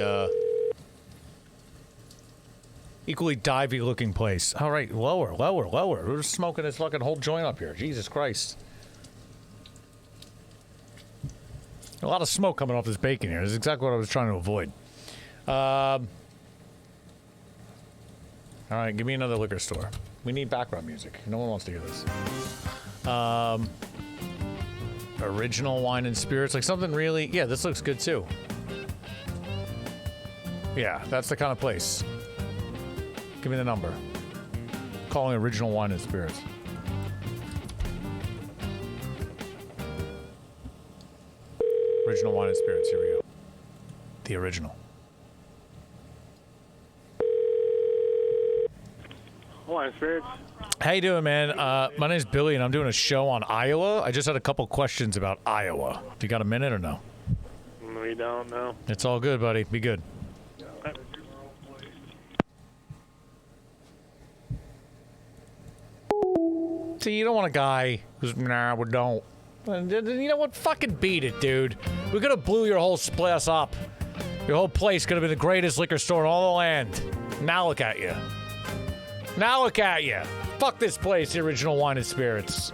divey looking place. All right, lower. We're just smoking this fucking whole joint up here. Jesus Christ. A lot of smoke coming off this bacon here. This is exactly what I was trying to avoid. All right, give me another liquor store. We need background music. No one wants to hear this. Original wine and spirits, like something really... Yeah, this looks good too. Yeah, that's the kind of place. Give me the number. Calling original wine and spirits. Original wine and spirits, here we go. The original. Wine and spirits. How you doing, man? My name's Billy, and I'm doing a show on Iowa. I just had a couple questions about Iowa. Do you got a minute or no? We don't know. It's all good, buddy. Be good. See, you don't want a guy who's, nah, we don't. You know what? Fucking beat it, dude. We could have blew your whole place up. Your whole place could have been the greatest liquor store in all the land. Now look at you. Now look at you. Fuck this place, the original wine and spirits.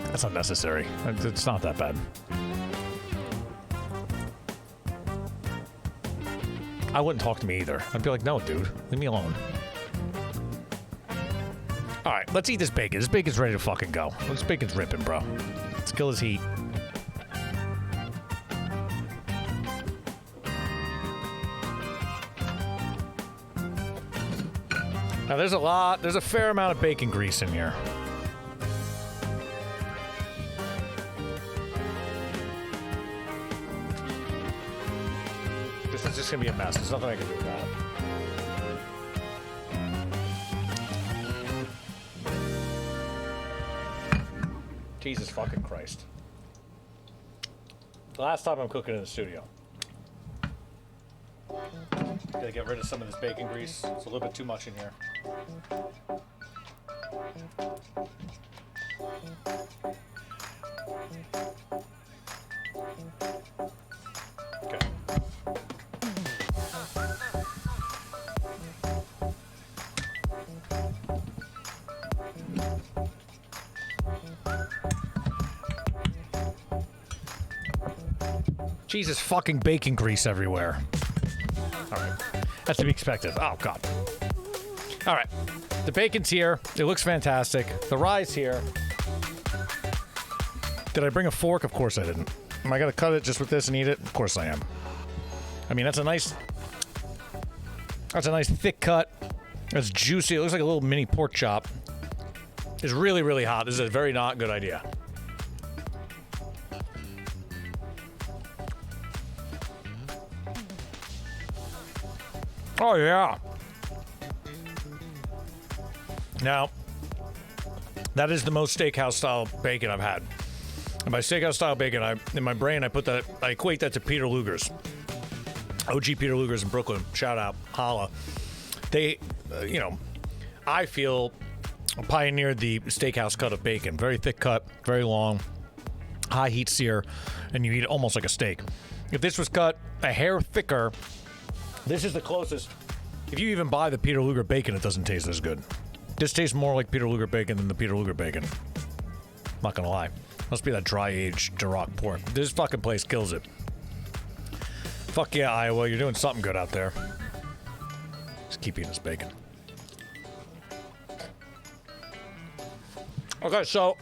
That's unnecessary. It's not that bad. I wouldn't talk to me either. I'd be like, no, dude, leave me alone. All right, let's eat this bacon. This bacon's ready to fucking go. This bacon's ripping, bro. Let's kill his heat. Now, there's a fair amount of bacon grease in here. This is just gonna be a mess. There's nothing I can do about it. Jesus fucking Christ. The last time I'm cooking in the studio. Gotta get rid of some of this bacon grease. It's a little bit too much in here. Okay. Jesus, fucking bacon grease everywhere. All right. That's to be expected. Oh, God. All right. The bacon's here. It looks fantastic. The rye's here. Did I bring a fork? Of course I didn't. Am I going to cut it just with this and eat it? Of course I am. I mean, that's a nice thick cut. It's juicy. It looks like a little mini pork chop. It's really, really hot. This is a very not good idea. Oh, yeah. Now, that is the most steakhouse-style bacon I've had. And by steakhouse-style bacon, in my brain, I equate that to Peter Luger's. OG Peter Luger's in Brooklyn. Shout out. Holla. They, I feel pioneered the steakhouse cut of bacon. Very thick cut, very long, high heat sear, and you eat it almost like a steak. If this was cut a hair thicker, this is the closest. If you even buy the Peter Luger bacon, it doesn't taste as good. This tastes more like Peter Luger bacon than the Peter Luger bacon. I'm not gonna lie. Must be that dry-aged Duroc pork. This fucking place kills it. Fuck yeah, Iowa. You're doing something good out there. Just keep eating this bacon. Okay, so...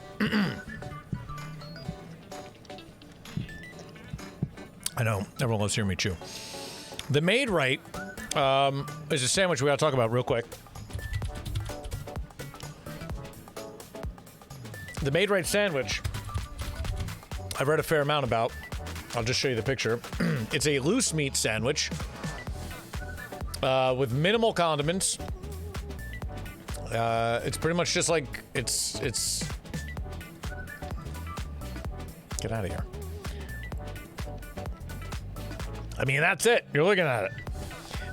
I know. Everyone loves hearing me chew. The MAID-RITE is a sandwich we gotta talk about real quick. The MAID-RITE sandwich, I've read a fair amount about. I'll just show you the picture. It's a loose meat sandwich with minimal condiments. It's pretty much just like it's. Get out of here. I mean, that's it. You're looking at it.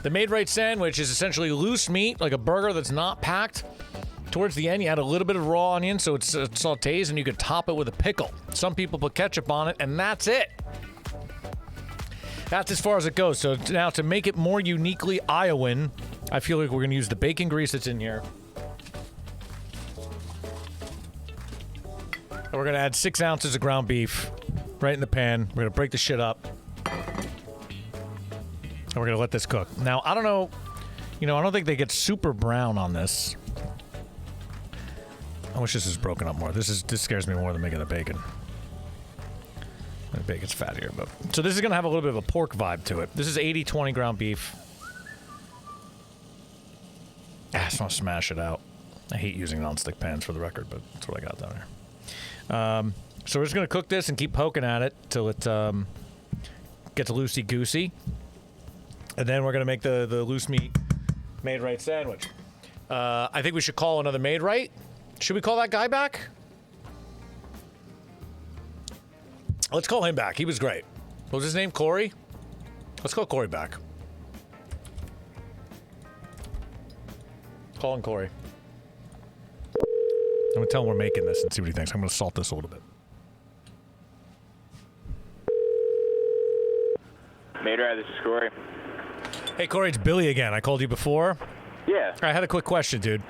The MAID-RITE sandwich is essentially loose meat, like a burger that's not packed. Towards the end, you add a little bit of raw onion so it sautés, and you can top it with a pickle. Some people put ketchup on it, and that's it. That's as far as it goes. So now, to make it more uniquely Iowan, I feel like we're going to use the bacon grease that's in here. And we're going to add 6 ounces of ground beef right in the pan. We're going to break the shit up. And we're going to let this cook. Now, I don't know. I don't think they get super brown on this. I wish this was broken up more. This scares me more than making the bacon. The bacon's fattier, but... So this is going to have a little bit of a pork vibe to it. This is 80-20 ground beef. I just want to smash it out. I hate using nonstick pans for the record, but that's what I got down here. So we're just going to cook this and keep poking at it till it gets loosey-goosey. And then we're going to make the loose meat MAID-RITE sandwich. I think we should call another MAID-RITE. Should we call that guy back? Let's call him back. He was great. What was his name? Corey? Let's call Corey back. Calling Corey. I'm going to tell him we're making this and see what he thinks. I'm going to salt this a little bit. MAID-RITE, this is Corey. Hey, Corey, it's Billy again. I called you before. Yeah. I had a quick question, dude.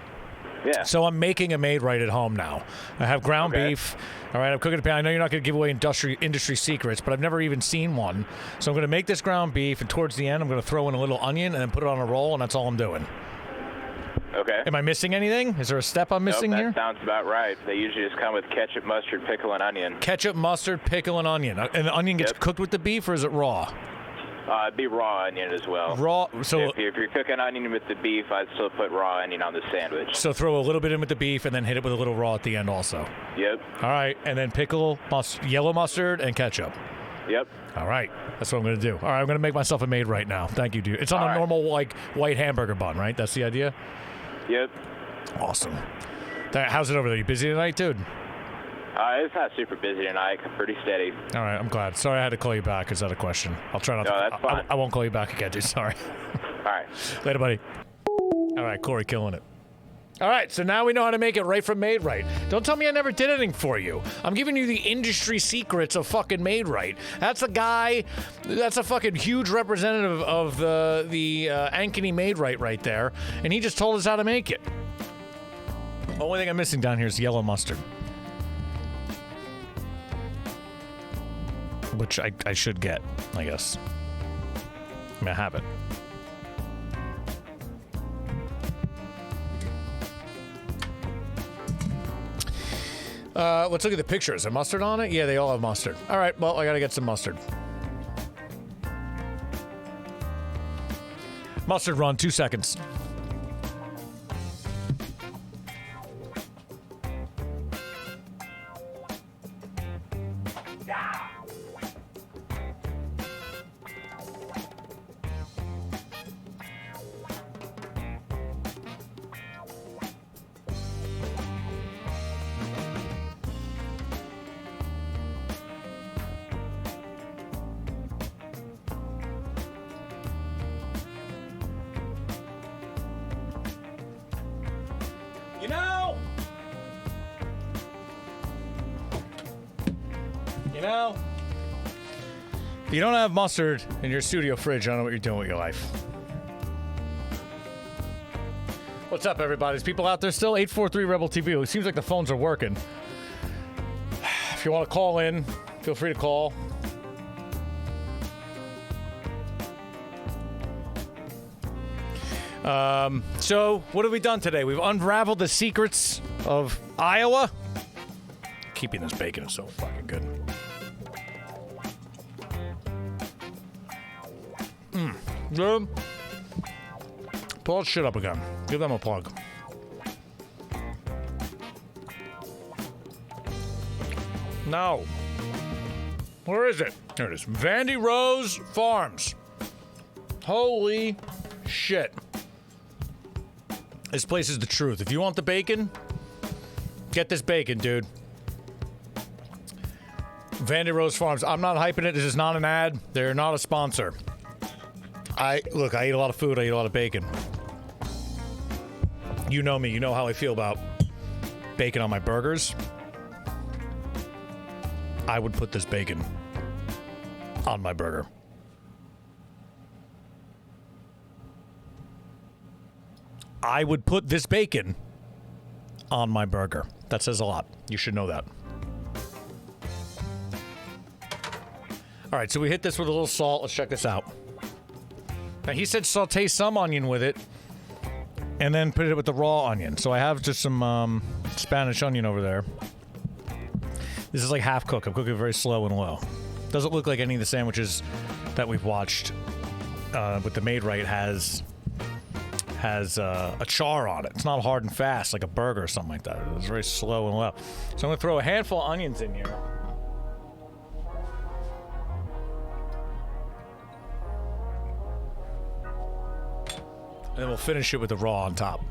Yeah. So I'm making a MAID-RITE at home now. I have ground beef. All right, I'm cooking a pan. I know you're not going to give away industry secrets, but I've never even seen one. So I'm going to make this ground beef, and towards the end, I'm going to throw in a little onion and then put it on a roll, and that's all I'm doing. Okay. Am I missing anything? Is there a step I'm missing here? That sounds about right. They usually just come with ketchup, mustard, pickle, and onion. Ketchup, mustard, pickle, and onion. And the onion gets cooked with the beef, or is it raw? It'd be raw onion as well. Raw. So if you're cooking onion with the beef, I'd still put raw onion on the sandwich. So throw a little bit in with the beef and then hit it with a little raw at the end also. Yep. All right, and then pickle, yellow mustard, and ketchup. Yep. All right, that's what I'm going to do. All right, I'm going to make myself a MAID-RITE now. Thank you, dude. It's on a normal white hamburger bun, right? That's the idea? Yep. Awesome. How's it over there? You busy tonight, dude? It's not super busy tonight. Pretty steady. All right, I'm glad. Sorry I had to call you back. Is that a question? I'll try not to. No, that's fine. I won't call you back again, dude. Sorry. All right. Later, buddy. All right, Corey killing it. All right, so now we know how to make it right from MAID-RITE. Don't tell me I never did anything for you. I'm giving you the industry secrets of fucking MAID-RITE. That's a guy, that's a fucking huge representative of the Ankeny MAID-RITE right there, and he just told us how to make it. The only thing I'm missing down here is yellow mustard. Which I should get, I guess. I mean, I have it. Let's look at the pictures. Is there mustard on it? Yeah, they all have mustard. All right, well, I gotta get some mustard. Mustard run, 2 seconds. You know, if you don't have mustard in your studio fridge, I don't know what you're doing with your life. What's up, everybody? Is people out there still? 843-REBEL-TV. It seems like the phones are working. If you want to call in, feel free to call. So, what have we done today? We've unraveled the secrets of Iowa. Keeping this bacon is so fucking good. Good. Pull that shit up again. Give them a plug. No. Where is it? There it is. Vandy Rose Farms. Holy shit. This place is the truth. If you want the bacon, get this bacon, dude. Vandy Rose Farms. I'm not hyping it. This is not an ad. They're not a sponsor. Look, I eat a lot of food. I eat a lot of bacon. You know me. You know how I feel about bacon on my burgers. I would put this bacon on my burger. I would put this bacon on my burger. That says a lot. You should know that. All right, so we hit this with a little salt. Let's check this out. Now, he said saute some onion with it and then put it with the raw onion. So I have just some Spanish onion over there. This is like half cooked. I'm cooking it very slow and low. Doesn't look like any of the sandwiches that we've watched with the MAID-RITE has a char on it. It's not hard and fast like a burger or something like that. It's very slow and low. So I'm going to throw a handful of onions in here. And then we'll finish it with the raw on top.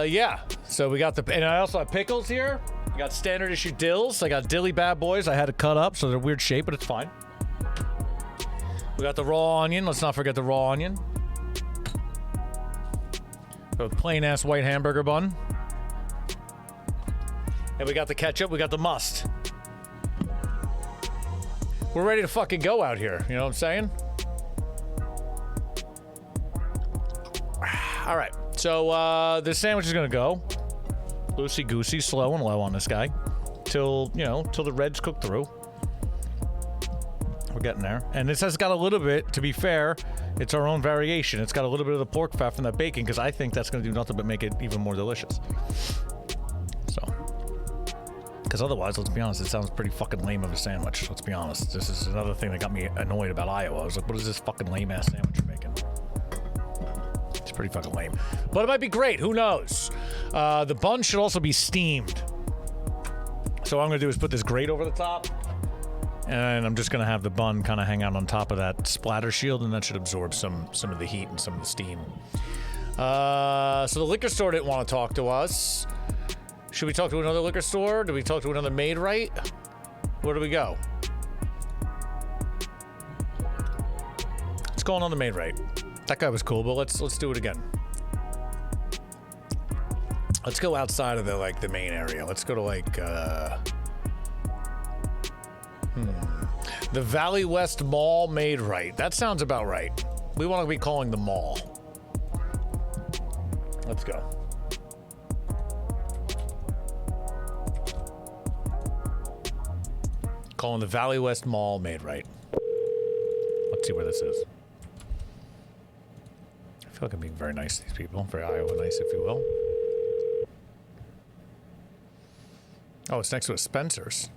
Yeah. So we got and I also have pickles here. I got standard issue dills. I got dilly bad boys. I had to cut up, so they're weird shape, but it's fine. We got the raw onion. Let's not forget the raw onion. A plain ass white hamburger bun. And we got the ketchup. We got the must. We're ready to fucking go out here. You know what I'm saying? All right, so this sandwich is gonna go loosey-goosey, slow and low on this guy, till the red's cooked through. We're getting there, and this has got a little bit. To be fair, it's our own variation. It's got a little bit of the pork fat from that bacon because I think that's gonna do nothing but make it even more delicious. So, because otherwise, let's be honest, it sounds pretty fucking lame of a sandwich. Let's be honest. This is another thing that got me annoyed about Iowa. I was like, what is this fucking lame ass sandwich you're making? Pretty fucking lame, but it might be great. Who knows? The bun should also be steamed. So what I'm gonna do is put this grate over the top, and I'm just gonna have the bun kind of hang out on top of that splatter shield, and that should absorb some of the heat and some of the steam. So the liquor store didn't want to talk to us. Should we talk to another liquor store? Do we talk to another MAID-RITE? Where do we go? Let's go on the MAID-RITE. That guy was cool, but let's do it again. Let's go outside of the main area. Let's go to the Valley West Mall MAID-RITE. That sounds about right. We want to be calling the mall. Let's go. Calling the Valley West Mall MAID-RITE. Let's see where this is. I feel like I'm being very nice to these people. Very Iowa nice, if you will. Oh, it's next to a Spencer's.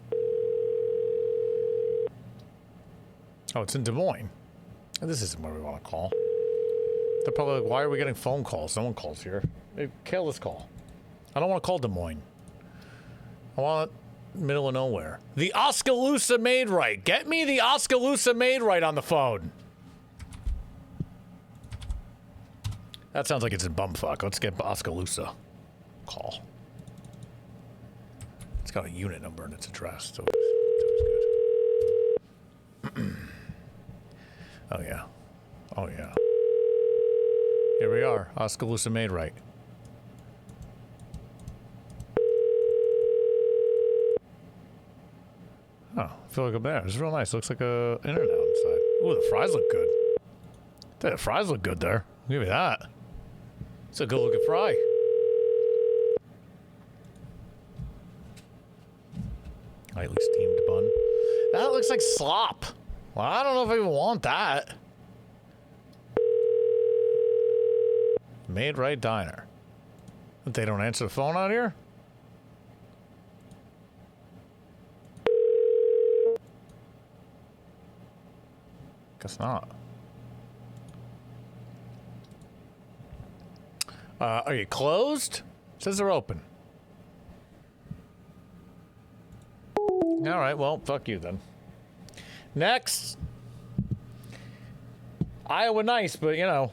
Oh, it's in Des Moines. This isn't where we want to call. They're probably like, why are we getting phone calls? No one calls here. Hey, kill this call. I don't want to call Des Moines. I want middle of nowhere. The Oskaloosa MAID-RITE. Get me the Oskaloosa MAID-RITE on the phone. That sounds like it's in bumfuck. Let's get Oskaloosa. Call. It's got a unit number and its address, so it's good. Oh, yeah. Oh, yeah. Here we are. Oskaloosa MAID-RITE. Oh, I feel like I'm there. It's real nice. Looks like a internet inside. Ooh, the fries look good. The fries look good there. Give me that. It's a good looking fry. Lightly steamed bun. That looks like slop. Well, I don't know if I even want that. MAID-RITE Diner. They don't answer the phone out here? Guess not. Are you closed? It says they're open. All right, well, fuck you then. Next. Iowa nice, but you know,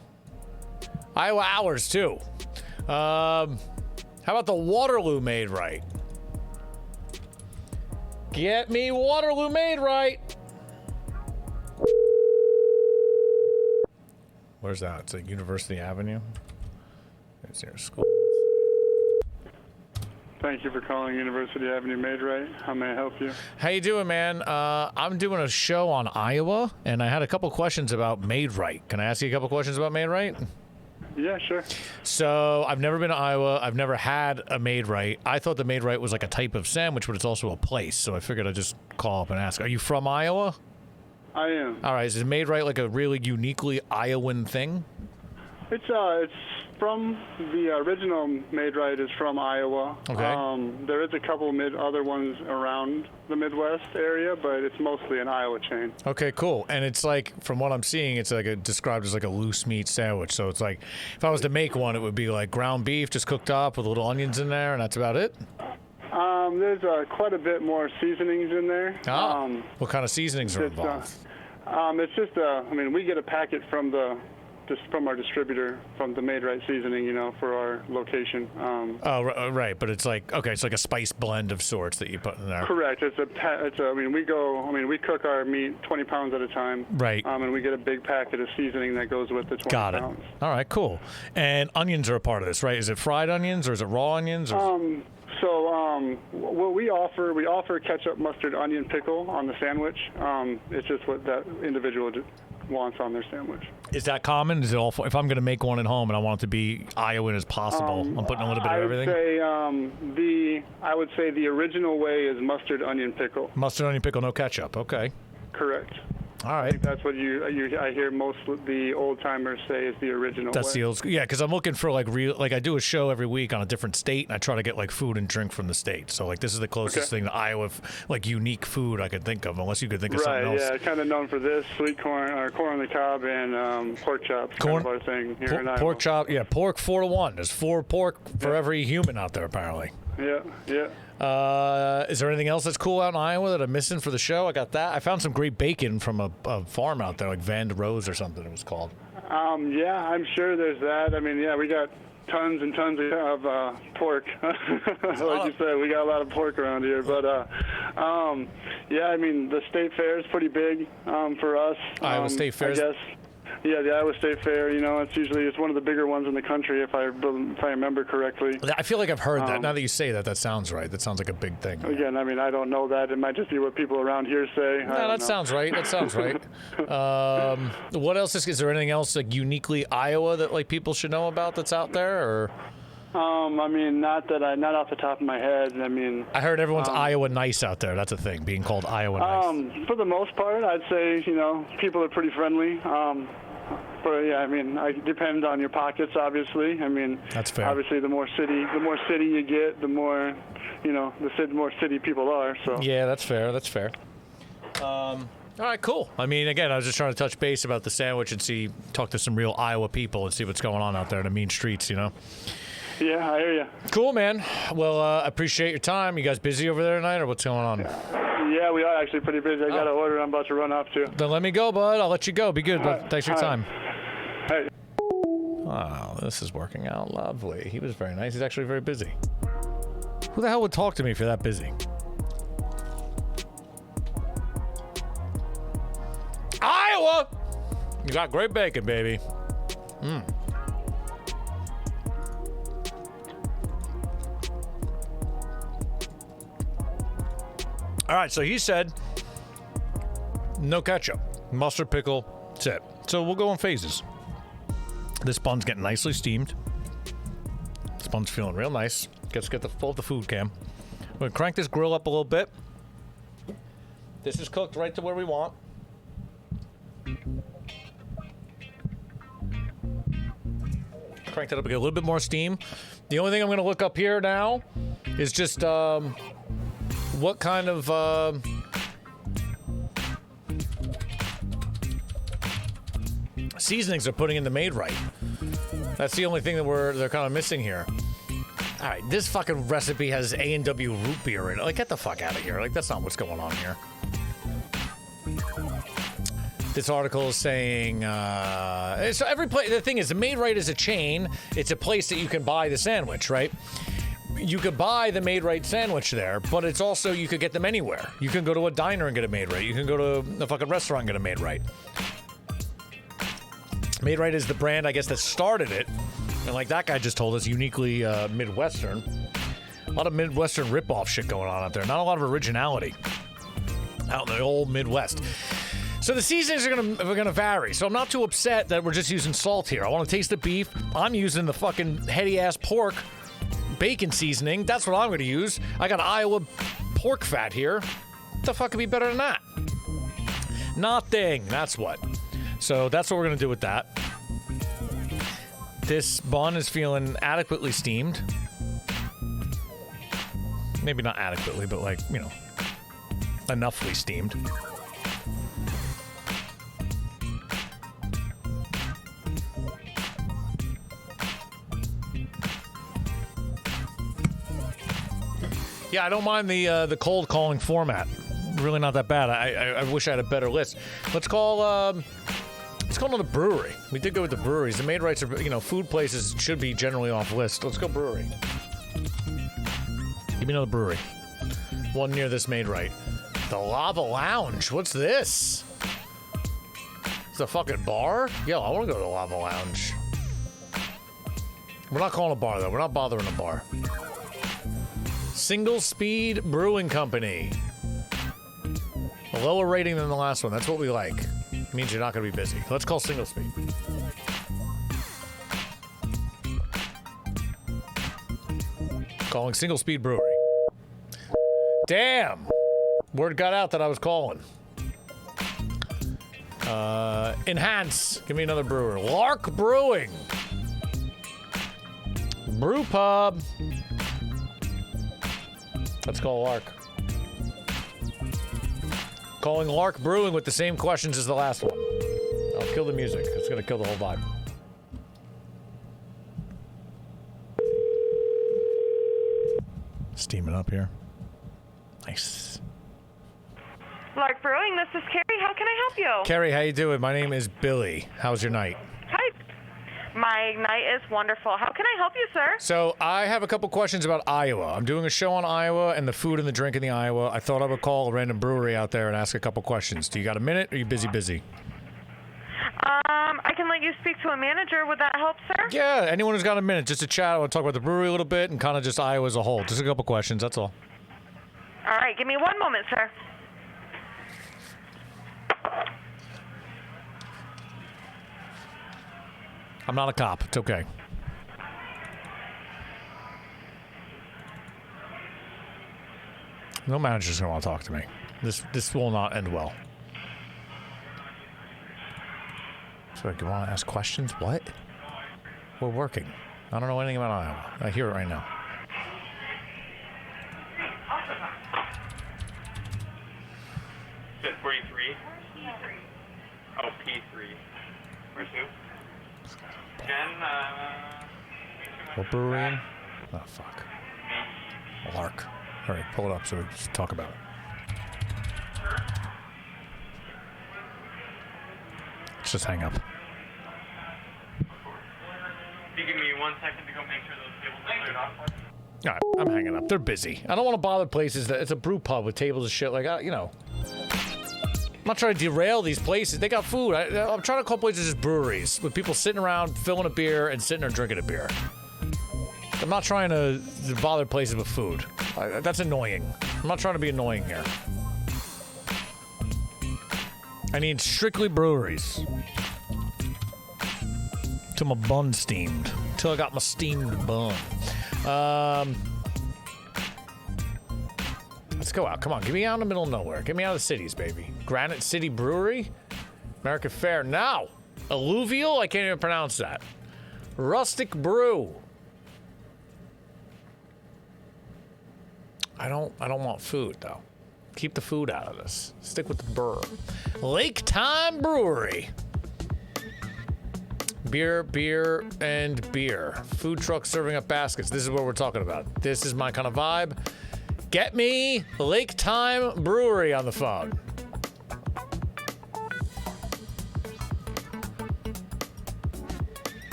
Iowa hours too. How about the Waterloo MAID-RITE? Get me Waterloo MAID-RITE. Where's that? It's like University Avenue. It's near school. Thank you for calling University Avenue MAID-RITE. How may I help you? How you doing, man? I'm doing a show on Iowa, and I had a couple questions about MAID-RITE. Can I ask you a couple questions about MAID-RITE? Yeah, sure. So I've never been to Iowa. I've never had a MAID-RITE. I thought the MAID-RITE was like a type of sandwich, but it's also a place. So I figured I'd just call up and ask. Are you from Iowa? I am. All right. Is MAID-RITE like a really uniquely Iowan thing? It's from the original MAID-RITE is from Iowa. Okay. There is a couple other ones around the Midwest area, but it's mostly an Iowa chain. Okay, cool. And it's like, from what I'm seeing, it's like described as like a loose meat sandwich. So it's like, if I was to make one, it would be like ground beef just cooked up with little onions in there, and that's about it? There's quite a bit more seasonings in there. Oh. What kind of seasonings are involved? It's just, I mean, we get a packet from our distributor from the MAID-RITE seasoning, you know, for our location. Right, but it's like, okay, it's like a spice blend of sorts that you put in there. Correct. We cook our meat 20 pounds at a time. Right. And we get a big packet of seasoning that goes with the 20 Got it. pounds. All right, cool. And onions are a part of this, right? Is it fried onions or is it raw onions? What we offer ketchup, mustard, onion, pickle on the sandwich. It's just what that individual wants on their sandwich. Is that common? Is it all? If I'm going to make one at home and I want it to be Iowan as possible, I'm putting a little bit of everything. I would say the original way is mustard, onion, pickle. Mustard, onion, pickle, no ketchup. Okay. Correct. All right. I think that's what I hear most of the old timers say is the original That's way. the old, yeah, because I'm looking for like I do a show every week on a different state, and I try to get like food and drink from the state. So like this is the closest thing to Iowa, like unique food I could think of, unless you could think of something else. Right, yeah, kind of known for this, sweet corn, or corn on the cob, and pork chops, kind of our thing here in Iowa. Pork chop, yeah, pork 4-to-1. There's 4 pork for every human out there, apparently. Yeah. Is there anything else that's cool out in Iowa that I'm missing for the show? I got that. I found some great bacon from a farm out there, like VANDE or something it was called. Yeah, I'm sure there's that. I mean, yeah, we got tons and tons of pork. Like you said, we got a lot of pork around here. But, yeah, I mean, the state fair is pretty big for us. Iowa State Fair. I guess. Yeah, the Iowa State Fair, you know, it's one of the bigger ones in the country, if I remember correctly. I feel like I've heard that. Now that you say that, that sounds right. That sounds like a big thing. Again, I mean, I don't know that. It might just be what people around here say. No, that sounds right. That sounds right. What else is there anything else like uniquely Iowa that like people should know about that's out there, or? I mean, not off the top of my head. I mean, I heard everyone's Iowa nice out there. That's a thing, being called Iowa nice. For the most part, I'd say, you know, people are pretty friendly. But yeah, I mean, it depends on your pockets, obviously. I mean, that's fair. Obviously, the more city you get, the more, you know, the more city people are. So yeah, that's fair. That's fair. All right, cool. I mean, again, I was just trying to touch base about the sandwich and talk to some real Iowa people and see what's going on out there in the mean streets, you know? Yeah, I hear you. Cool, man. Well, I appreciate your time. You guys busy over there tonight, or what's going on? Yeah, we are actually pretty busy. I got an order I'm about to run off to. Then let me go, bud. I'll let you go. Be good, bud. Thanks for your time. Hey. Wow, this is working out lovely. He was very nice. He's actually very busy. Who the hell would talk to me if you're that busy? Iowa! You got great bacon, baby. All right, so he said no ketchup, mustard, pickle, that's it. So we'll go in phases. This bun's getting nicely steamed. This bun's feeling real nice. Let's get the food cam. We're gonna crank this grill up a little bit. This is cooked right to where we want. Cranked it up, get a little bit more steam. The only thing I'm gonna look up here now is just what kind of seasonings they're putting in the MAID-RITE. That's the only thing that they're kind of missing here. All right, this fucking recipe has A&W root beer in it. Like, get the fuck out of here. Like, that's not what's going on here. This article is saying, so every place, the thing is, the MAID-RITE is a chain. It's a place that you can buy the sandwich, right? You could buy the MAID-RITE sandwich there, but it's also, you could get them anywhere. You can go to a diner and get a MAID-RITE. You can go to a fucking restaurant and get a MAID-RITE. MAID-RITE is the brand, I guess, that started it. And like that guy just told us, uniquely Midwestern. A lot of Midwestern rip-off shit going on out there. Not a lot of originality out in the old Midwest. So the seasonings are gonna vary. So I'm not too upset that we're just using salt here. I want to taste the beef. I'm using the fucking heady-ass pork bacon seasoning. That's what I'm going to use. I got Iowa pork fat here. What the fuck could be better than that? Nothing. That's what. So that's what we're going to do with that. This bun is feeling adequately steamed. Maybe not adequately, but like, you know, enoughly steamed. Yeah, I don't mind the cold calling format. Really not that bad. I wish I had a better list. Let's call another brewery. We did go with the breweries. The MAID-RITEs are, you know, food places should be generally off list. Let's go brewery. Give me another brewery. One near this MAID-RITE. The Lava Lounge. What's this? It's a fucking bar? Yo, I want to go to the Lava Lounge. We're not calling a bar, though. We're not bothering a bar. Single Speed Brewing Company. A lower rating than the last one. That's what we like. It means you're not going to be busy. Let's call Single Speed. Calling Single Speed Brewery. Damn! Word got out that I was calling. Enhance. Give me another brewer. Lark Brewing. Brew Pub. Let's call Lark. Calling Lark Brewing with the same questions as the last one. I'll kill the music. It's going to kill the whole vibe. Steaming up here. Nice. Lark Brewing, this is Carrie. How can I help you? Carrie, how you doing? My name is Billy. How's your night? Hi. My night is wonderful. How can I help you, sir? So I have a couple questions about Iowa. I'm doing a show on Iowa and the food and the drink in the Iowa. I thought I would call a random brewery out there and ask a couple questions. Do you got a minute, or are you busy? I can let you speak to a manager. Would that help, sir? Yeah, anyone who's got a minute, just to chat. I want to talk about the brewery a little bit and kind of just Iowa as a whole. Just a couple questions, that's all. All right, give me 1 moment, sir. I'm not a cop. It's okay. No manager's gonna want to talk to me. This will not end well. So you want to ask questions? What? We're working. I don't know anything about Iowa. I hear it right now. Said 43. Oh, P3. Where's who? Jen, What brewery in? Oh, fuck. Lark. All right, pull it up so we can talk about it. Let's just hang up. you give me 1 second to go make sure those tables are cleared off? All right, I'm hanging up. They're busy. I don't want to bother places that it's a brew pub with tables and shit. Like, you know, I'm not trying to derail these places. They got food. I'm trying to call places just breweries with people sitting around filling a beer and sitting there drinking a beer. I'm not trying to bother places with food. That's annoying. I'm not trying to be annoying here. I need strictly breweries. Till my bun's steamed. Till I got my steamed bun. Let's go out. Come on, get me out in the middle of nowhere. Get me out of the cities, baby. Granite City Brewery? American Fair. Now! Alluvial? I can't even pronounce that. Rustic Brew. I don't want food, though. Keep the food out of this. Stick with the burr. Lake Time Brewery. Beer, and beer. Food truck serving up baskets. This is what we're talking about. This is my kind of vibe. Get me Lake Time Brewery on the phone.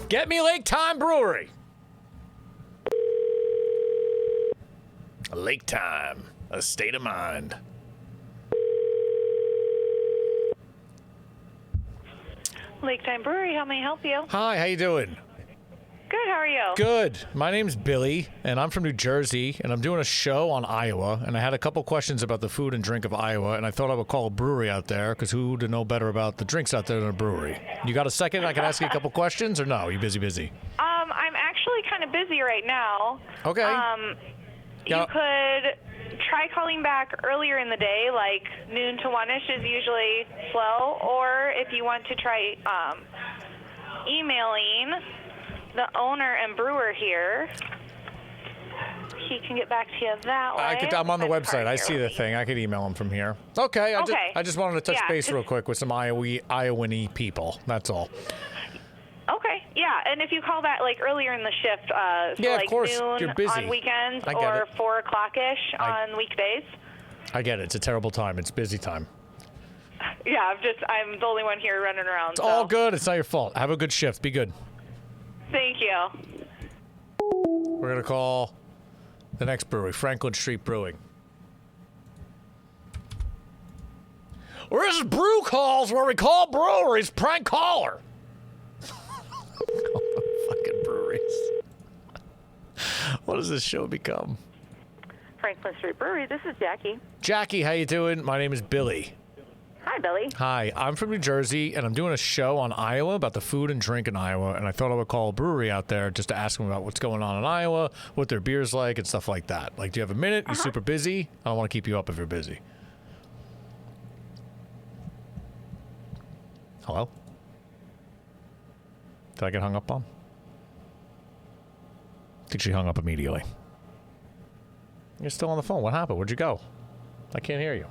Get me Lake Time Brewery. Lake Time, a state of mind. Lake Time Brewery, how may I help you? Hi, how you doing? Good, how are you? Good. My name's Billy, and I'm from New Jersey, and I'm doing a show on Iowa, and I had a couple questions about the food and drink of Iowa, and I thought I would call a brewery out there, because who to know better about the drinks out there than a brewery? You got a second I can ask you a couple questions, or no? You busy? I'm actually kind of busy right now. Okay. You could try calling back earlier in the day, like noon to 1-ish is usually slow, or if you want to try emailing the owner and brewer here, he can get back to you that way. I'm on the website. I see the thing. I could email him from here. Okay. I just wanted to touch base real quick with some Iowa-y people. That's all. Okay, yeah, and if you call that like earlier in the shift, so yeah, like of course. noon You're busy. on weekends I get or it. 4 o'clock-ish on weekdays. I get it. It's a terrible time. It's busy time. Yeah, I'm the only one here running around. It's all good. It's not your fault. Have a good shift. Be good. Thank you. We're going to call the next brewery, Franklin Street Brewing. This is Brew Calls, where we call breweries prank caller. Fucking breweries. What does this show become? Franklin Street Brewery, this is Jackie. Jackie, how you doing? My name is Billy. Hi, Billy. Hi, I'm from New Jersey, and I'm doing a show on Iowa about the food and drink in Iowa, and I thought I would call a brewery out there just to ask them about what's going on in Iowa, what their beer's like, and stuff like that. Like, do you have a minute? You're super busy? I don't want to keep you up if you're busy. Hello? Did I get hung up on? I think she hung up immediately. You're still on the phone. What happened? Where'd you go? I can't hear you.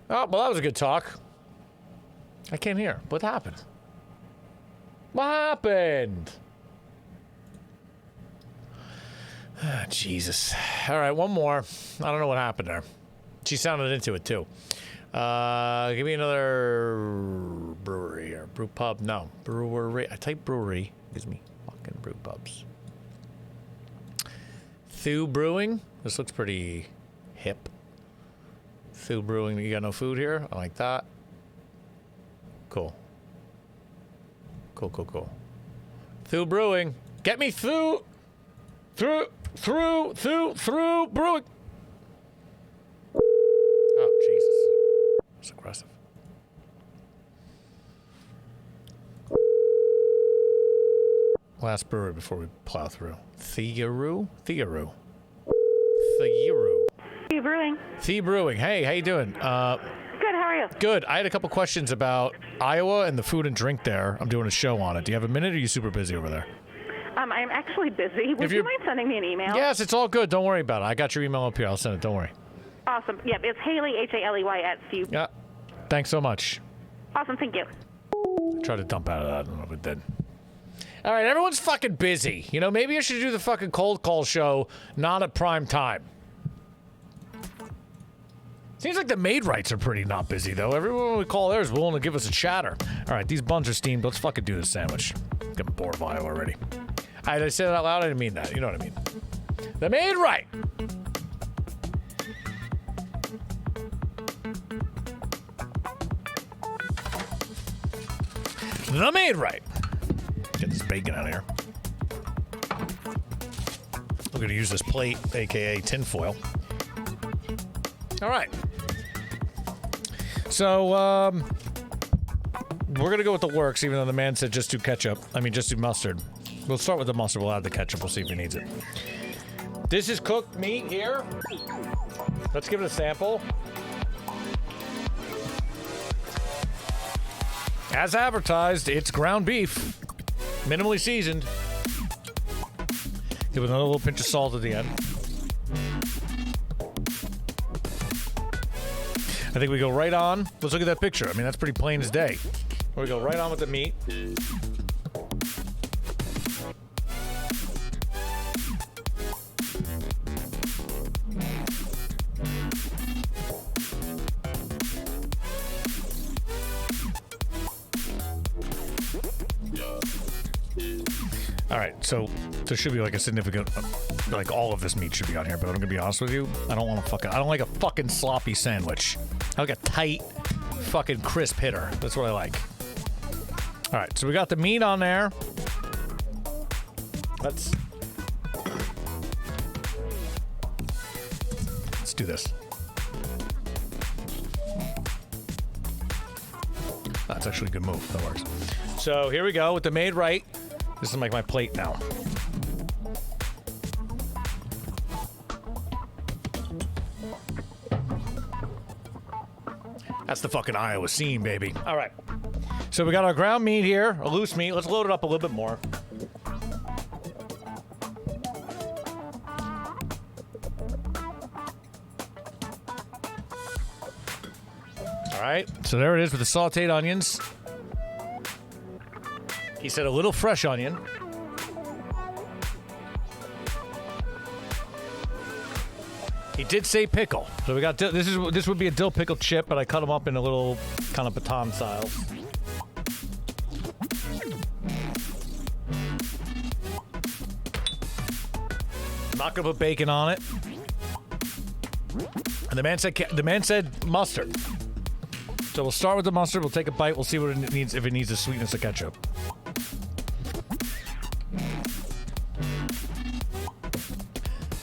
Oh, well, that was a good talk. I can't hear. What happened? What happened? Ah, Jesus. All right, one more. I don't know what happened there. She sounded into it, too. Give me another brewery or brew pub. No, brewery. I type brewery. Gives me fucking brew pubs. Thew Brewing. This looks pretty hip. Thu Brewing, you got no food here? I like that. Cool. Cool. Thu Brewing. Get me through Brewing. Oh, Jesus. That's aggressive. Last brewery before we plow through. Theoru. Thea Brewing. Hey, how you doing? Good, how are you? Good. I had a couple questions about Iowa and the food and drink there. I'm doing a show on it. Do you have a minute, or are you super busy over there? I'm actually busy. Would you mind sending me an email? Yes, it's all good. Don't worry about it. I got your email up here. I'll send it. Don't worry. Awesome. Yep, it's Haley, Haley @Few. Yeah. Thanks so much. Awesome, thank you. I tried to dump out of that. I don't know if it did. All right, everyone's fucking busy. You know, maybe I should do the fucking cold call show not at prime time. Seems like the MAID-RITEs are pretty not busy, though. Everyone we call there is willing to give us a chatter. All right, these buns are steamed. Let's fucking do this sandwich. I'm getting bored of Iowa already. Did I say that out loud? I didn't mean that. You know what I mean. The MAID-RITE. The MAID-RITE. Get this bacon out of here. We're going to use this plate, a.k.a. tinfoil. All right. So, we're going to go with the works, even though the man said just do ketchup. I mean, just do mustard. We'll start with the mustard. We'll add the ketchup. We'll see if he needs it. This is cooked meat here. Let's give it a sample. As advertised, it's ground beef. Minimally seasoned. Give it another little pinch of salt at the end. I think we go right on. Let's look at that picture. I mean, that's pretty plain as day. We go right on with the meat. All right, so there should be like a significant, like all of this meat should be on here, but I'm gonna be honest with you, I don't like a fucking sloppy sandwich. I like a tight, fucking crisp hitter. That's what I like. All right, so we got the meat on there. Let's do this. That's actually a good move. That works. So here we go with the MAID-RITE. This is like my plate now. That's the fucking Iowa scene, baby. All right. So we got our ground meat here, a loose meat. Let's load it up a little bit more. All right. So there it is with the sauteed onions. He said a little fresh onion. He did say pickle. So we got this would be a dill pickle chip, but I cut them up in a little kind of baton style. I'm not gonna put bacon on it. And the man said mustard. So we'll start with the mustard. We'll take a bite. We'll see what it needs, if it needs the sweetness of ketchup.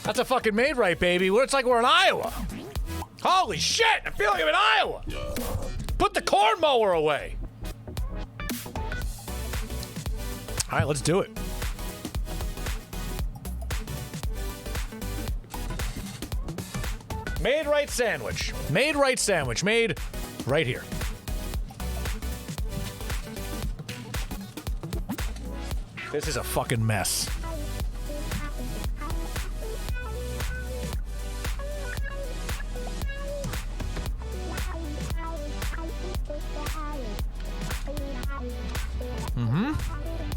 That's a fucking MAID-RITE, baby. It's like we're in Iowa. Holy shit! I feel like I'm in Iowa. Put the corn mower away. All right, let's do it. MAID-RITE sandwich. MAID-RITE sandwich. Made right here. This is a fucking mess.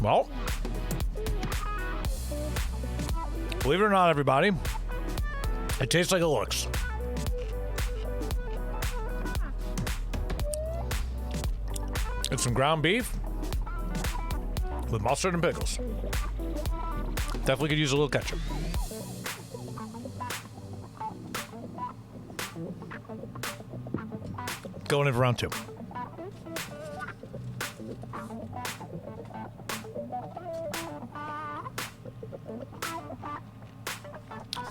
Well, believe it or not, everybody, it tastes like it looks. It's some ground beef with mustard and pickles. Definitely could use a little ketchup. Going in for round 2.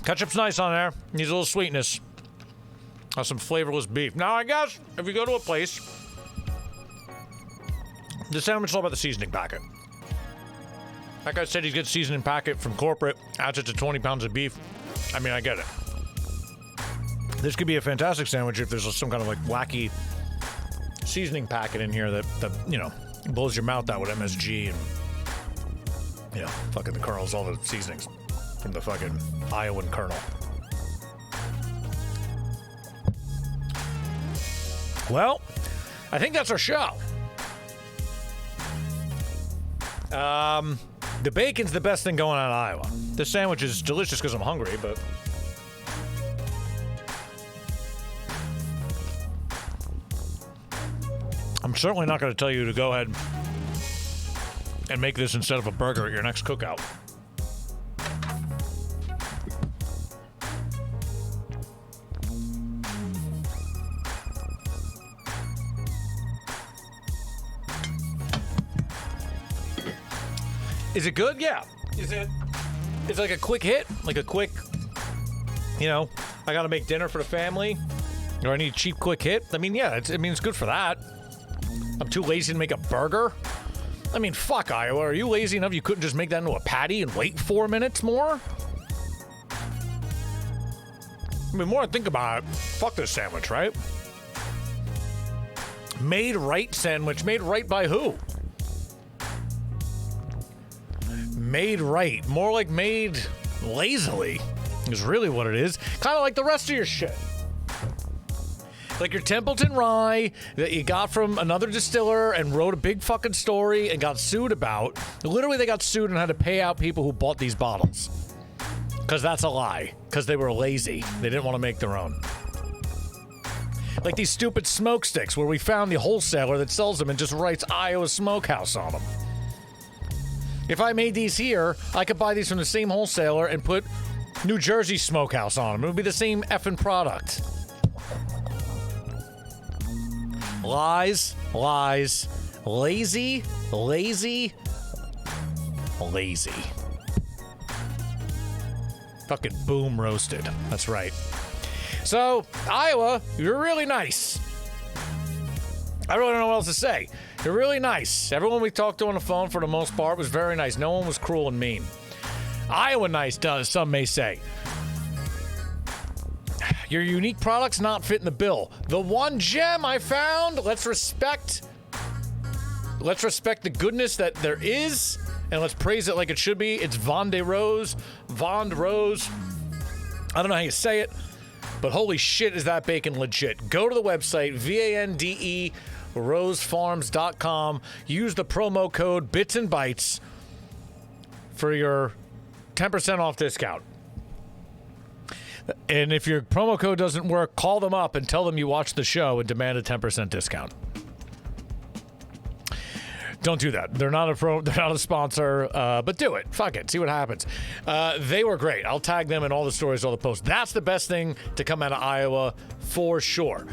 Ketchup's nice on there. Needs a little sweetness. Has some flavorless beef. Now, I guess if you go to a place, the sandwich is all about the seasoning packet. That guy said he's got seasoning packet from corporate, adds it to 20 pounds of beef. I mean, I get it. This could be a fantastic sandwich if there's some kind of like wacky seasoning packet in here that you know, blows your mouth out with MSG and, you know, fucking the kernels, all the seasonings from the fucking Iowan kernel. Well, I think that's our show. The bacon's the best thing going on in Iowa. The sandwich is delicious because I'm hungry, but I'm certainly not going to tell you to go ahead and make this instead of a burger at your next cookout. Is it good? Yeah. It's like a quick hit, like a quick, you know, I got to make dinner for the family, or I need a cheap quick hit. I mean, yeah, it's good for that. I'm too lazy to make a burger. I mean, fuck, Iowa. Are you lazy enough you couldn't just make that into a patty and wait 4 minutes more? I mean, the more I think about it, fuck this sandwich, right? MAID-RITE sandwich. Made right by who? MAID-RITE. More like made lazily is really what it is. Kind of like the rest of your shit. Like your Templeton rye that you got from another distiller and wrote a big fucking story and got sued about. Literally, they got sued and had to pay out people who bought these bottles. Because that's a lie. Because they were lazy. They didn't want to make their own. Like these stupid smoke sticks where we found the wholesaler that sells them and just writes Iowa Smokehouse on them. If I made these here, I could buy these from the same wholesaler and put New Jersey Smokehouse on them. It would be the same effing product. Lies, lies, lazy, lazy, lazy. Fucking boom roasted. That's right. So, Iowa, you're really nice. I really don't know what else to say. You're really nice. Everyone we talked to on the phone, for the most part, was very nice. No one was cruel and mean. Iowa nice, some may say. Your unique products not fitting the bill. The one gem I found, let's respect the goodness that there is, and let's praise it like it should be. It's VANDE Rose. VANDE Rose. I don't know how you say it, but holy shit is that bacon legit. Go to the website, VANDE rosefarms.com. Use the promo code Bits and Bytes for your 10% off discount. And if your promo code doesn't work, call them up and tell them you watched the show and demand a 10% discount. Don't do that. They're not a sponsor, but do it. Fuck it. See what happens. They were great. I'll tag them in all the stories, all the posts. That's the best thing to come out of Iowa for sure.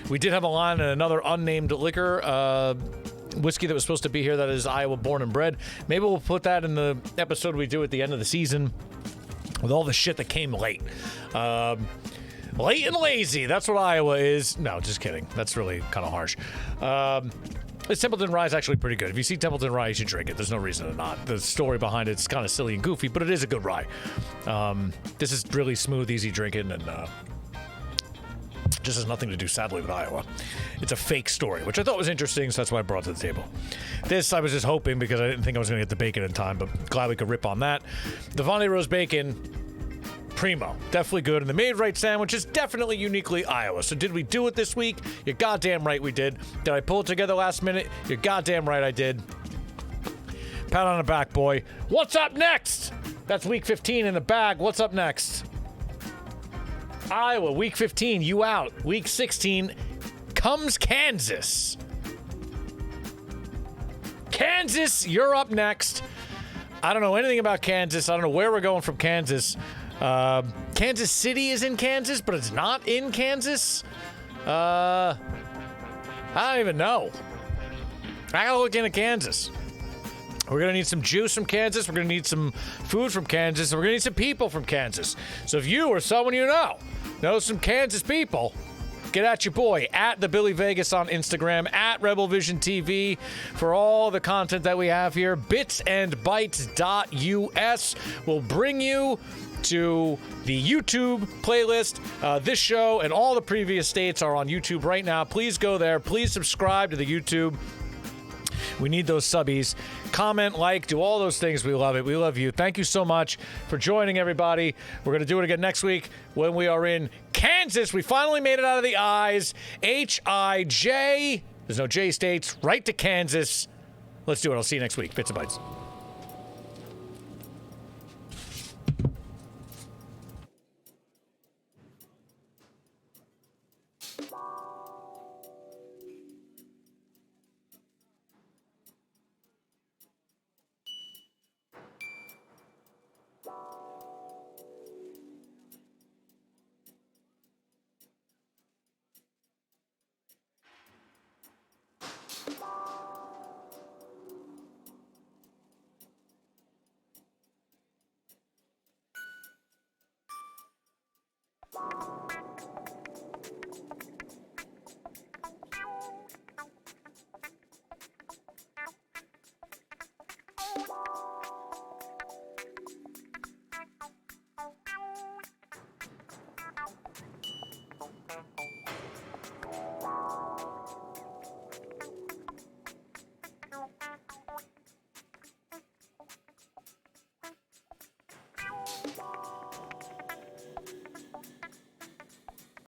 We did have a line in another unnamed liquor whiskey that was supposed to be here that is Iowa born and bred. Maybe we'll put that in the episode we do at the end of the season with all the shit that came late. Late and lazy. That's what Iowa is. No, just kidding. That's really kind of harsh. This Templeton Rye is actually pretty good. If you see Templeton Rye, you should drink it. There's no reason to not. The story behind it's kind of silly and goofy, but it is a good rye. This is really smooth, easy drinking, and just has nothing to do, sadly, with Iowa. It's a fake story, which I thought was interesting, so that's why I brought it to the table. This, I was just hoping, because I didn't think I was going to get the bacon in time, but glad we could rip on that. The VANDE Rose bacon, primo. Definitely good. And the MAID-RITE sandwich is definitely uniquely Iowa. So did we do it this week? You're goddamn right we did. Did I pull it together last minute? You're goddamn right I did. Pat on the back, boy. What's up next? That's week 15 in the bag. What's up next? Iowa, week 15, you out. Week 16 comes Kansas. Kansas, you're up next. I don't know anything about Kansas. I don't know where we're going from Kansas. Kansas City is in Kansas, but it's not in Kansas. I don't even know. I gotta look into Kansas. We're gonna need some juice from Kansas. We're gonna need some food from Kansas. And we're gonna need some people from Kansas. So if you or someone you know some Kansas people, get at your boy, at the Billy Vegas on Instagram, at RebelVisionTV for all the content that we have here. bitsandbytes.us will bring you to the YouTube playlist. This show and all the previous states are on YouTube right now. Please go there. Please subscribe to the YouTube. We need those subbies. Comment, like, do all those things. We love it. We love you. Thank you so much for joining, everybody. We're going to do it again next week when we are in Kansas. We finally made it out of the I's. H-I-J. There's no J states. Right to Kansas. Let's do it. I'll see you next week. Bits and Bytes.